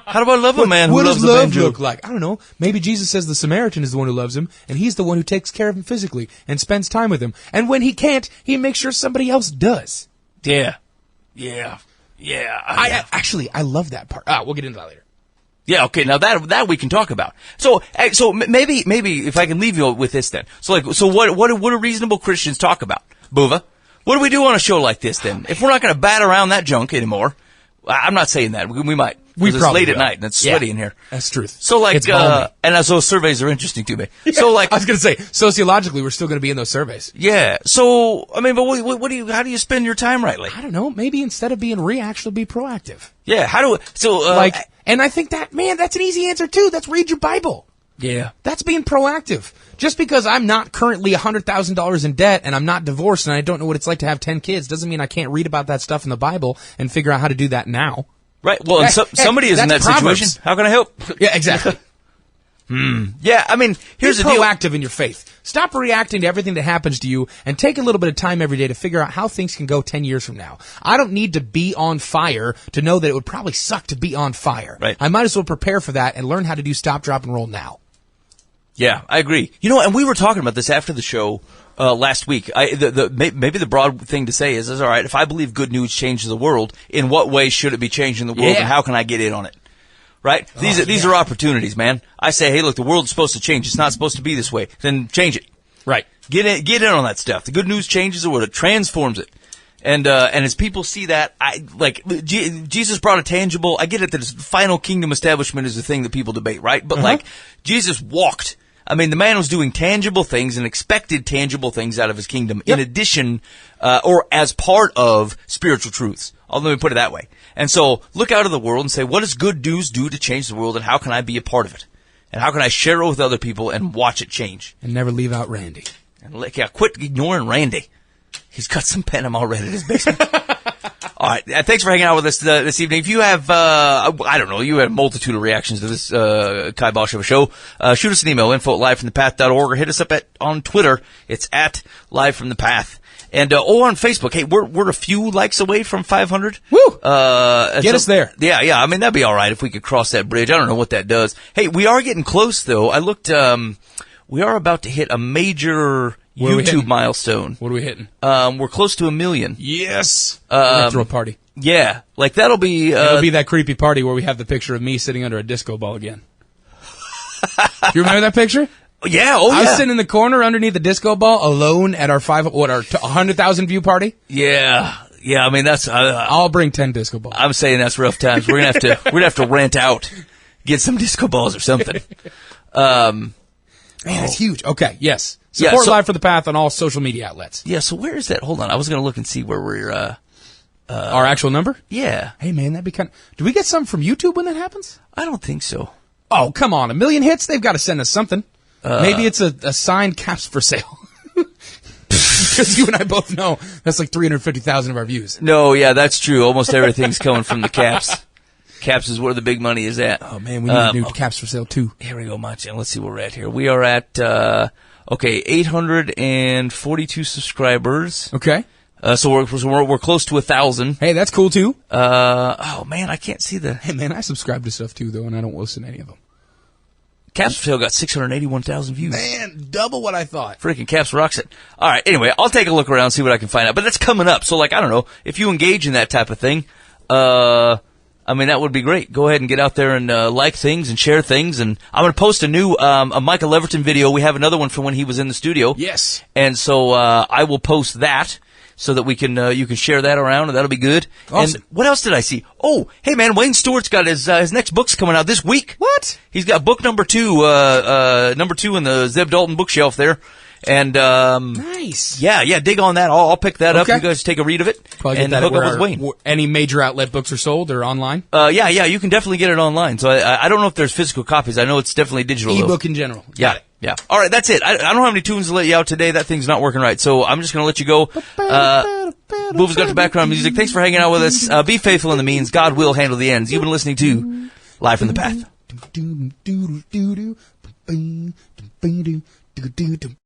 B: How do I love a man who
C: What
B: loves
C: does
B: a
C: love
B: banjo?
C: look like? I don't know. Maybe Jesus says the Samaritan is the one who loves him, and he's the one who takes care of him physically and spends time with him. And when he can't, he makes sure somebody else does.
B: Yeah.
C: I love that part. We'll get into that later.
B: Yeah, okay, now that we can talk about. So maybe if I can leave you with this then. So what do reasonable Christians talk about? Buva? What do we do on a show like this then? If we're not going to bat around that junk anymore, I'm not saying that. We might.
C: We
B: it's
C: probably
B: late at
C: will.
B: night and it's sweaty in here.
C: That's truth.
B: So like,
C: It's balmy.
B: and those surveys are interesting to me. So like,
C: I was going to say, sociologically, we're still going to be in those surveys.
B: yeah. So, I mean, but how do you spend your time rightly?
C: I don't know. Maybe instead of being reactive, be proactive.
B: Yeah,
C: And I think that's an easy answer too. That's read your Bible.
B: yeah.
C: That's being proactive. Just because I'm not currently $100,000 in debt and I'm not divorced and I don't know what it's like to have 10 kids doesn't mean I can't read about that stuff in the Bible and figure out how to do that now.
B: Right. Well, and somebody is in that
C: that's Proverbs.
B: situation. How can I help?
C: Yeah, exactly.
B: Yeah, I mean, here's
C: Be
B: the deal.
C: proactive in your faith. Stop reacting to everything that happens to you and take a little bit of time every day to figure out how things can go 10 years from now. I don't need to be on fire to know that it would probably suck to be on fire.
B: Right.
C: I might as well prepare for that and learn how to do stop, drop, and roll now.
B: Yeah, I agree. You know, and we were talking about this after the show last week. Maybe the broad thing to say is all right, if I believe good news changes the world, in what way should it be changing the world,
C: Yeah.
B: and how can I get in on it? Right? These are opportunities, man. I say, hey, look, the world's supposed to change. It's not supposed to be this way. Then change it.
C: Right.
B: Get in on that stuff. The good news changes the world. It transforms it. And as people see that, Jesus brought a tangible. I get it that his final kingdom establishment is the thing that people debate, right? But like Jesus walked. I mean, the man was doing tangible things and expected tangible things out of his kingdom in addition, or as part of spiritual truths. Let me put it that way. And so look out of the world and say, what does good news do to change the world and how can I be a part of it? And how can I share it with other people and watch it change?
C: And never leave out Randy.
B: And quit ignoring Randy. He's got some venom already in his basement. All right. Thanks for hanging out with us this evening. If you have, I don't know, you had a multitude of reactions to this kibosh of a show, shoot us an email, info@livefromthepath.org, or hit us up on Twitter. It's @livefromthepath. And on Facebook, hey, we're a few likes away from 500.
C: Woo! Get us there.
B: Yeah. I mean, that'd be all right if we could cross that bridge. I don't know what that does. Hey, we are getting close, though. I looked. we are about to hit a major YouTube milestone.
C: What are we hitting?
B: We're close to 1 million.
C: Yes. We're gonna throw a party.
B: Yeah, like that'll be.
C: It'll be that creepy party where we have the picture of me sitting under a disco ball again. You remember that picture?
B: Yeah.
C: I was sitting in the corner underneath the disco ball alone at our 100,000 view party.
B: Yeah. I mean, that's.
C: I'll bring 10 disco balls.
B: I'm saying that's rough times. We're gonna have to rent out, get some disco balls or something.
C: Man, it's huge. Okay, yes. Support Live for the Path on all social media outlets.
B: Yeah. So where is that? Hold on. I was gonna look and see where we're.
C: Our actual number?
B: Yeah.
C: Hey, man, that'd be kind of... Do we get some from YouTube when that happens?
B: I don't think so.
C: Oh, come on. 1 million hits? They've got to send us something. Maybe it's a signed caps for sale. Because you and I both know that's like 350,000 of our views.
B: No, yeah, that's true. Almost everything's coming from the caps. Caps is where the big money is at.
C: Oh, man, we need new caps for sale, too.
B: Here we go, Machan. Let's see where we're at here. We are at, 842 subscribers.
C: Okay.
B: So we're close to 1,000.
C: Hey, that's cool, too.
B: Oh, man, I can't see the...
C: Hey, man, I subscribe to stuff, too, though, and I don't listen to any of them.
B: Caps for Sale got 681,000 views.
C: Man, double what I thought.
B: Freaking Caps rocks it. All right, anyway, I'll take a look around, see what I can find out. But that's coming up. So, like, I don't know, if you engage in that type of thing, I mean, that would be great. Go ahead and get out there and like things and share things. And I'm going to post a new a Michael Leverton video. We have another one from when he was in the studio.
C: Yes.
B: And so I will post that so that we can you can share that around, and that'll be good.
C: Awesome.
B: And what else did I see? Oh, hey, man, Wayne Stewart's got his next book's coming out this week.
C: What?
B: He's got book number 2 in the Zeb Dalton bookshelf there. And
C: nice.
B: Yeah, dig on that. I'll pick that up.
C: Okay.
B: You guys take a read of it
C: Probably
B: and
C: get that
B: hook up with Wayne.
C: Any major outlet books are sold or online?
B: Yeah, you can definitely get it online. So I don't know if there's physical copies. I know it's definitely digital.
C: Ebook in general.
B: Got it. Yeah. All right, that's it. I don't have any tunes to let you out today. That thing's not working right. So I'm just going to let you go. Boob's got the background music. Thanks for hanging out with us. Be faithful in the means. God will handle the ends. You've been listening to Live from the Path.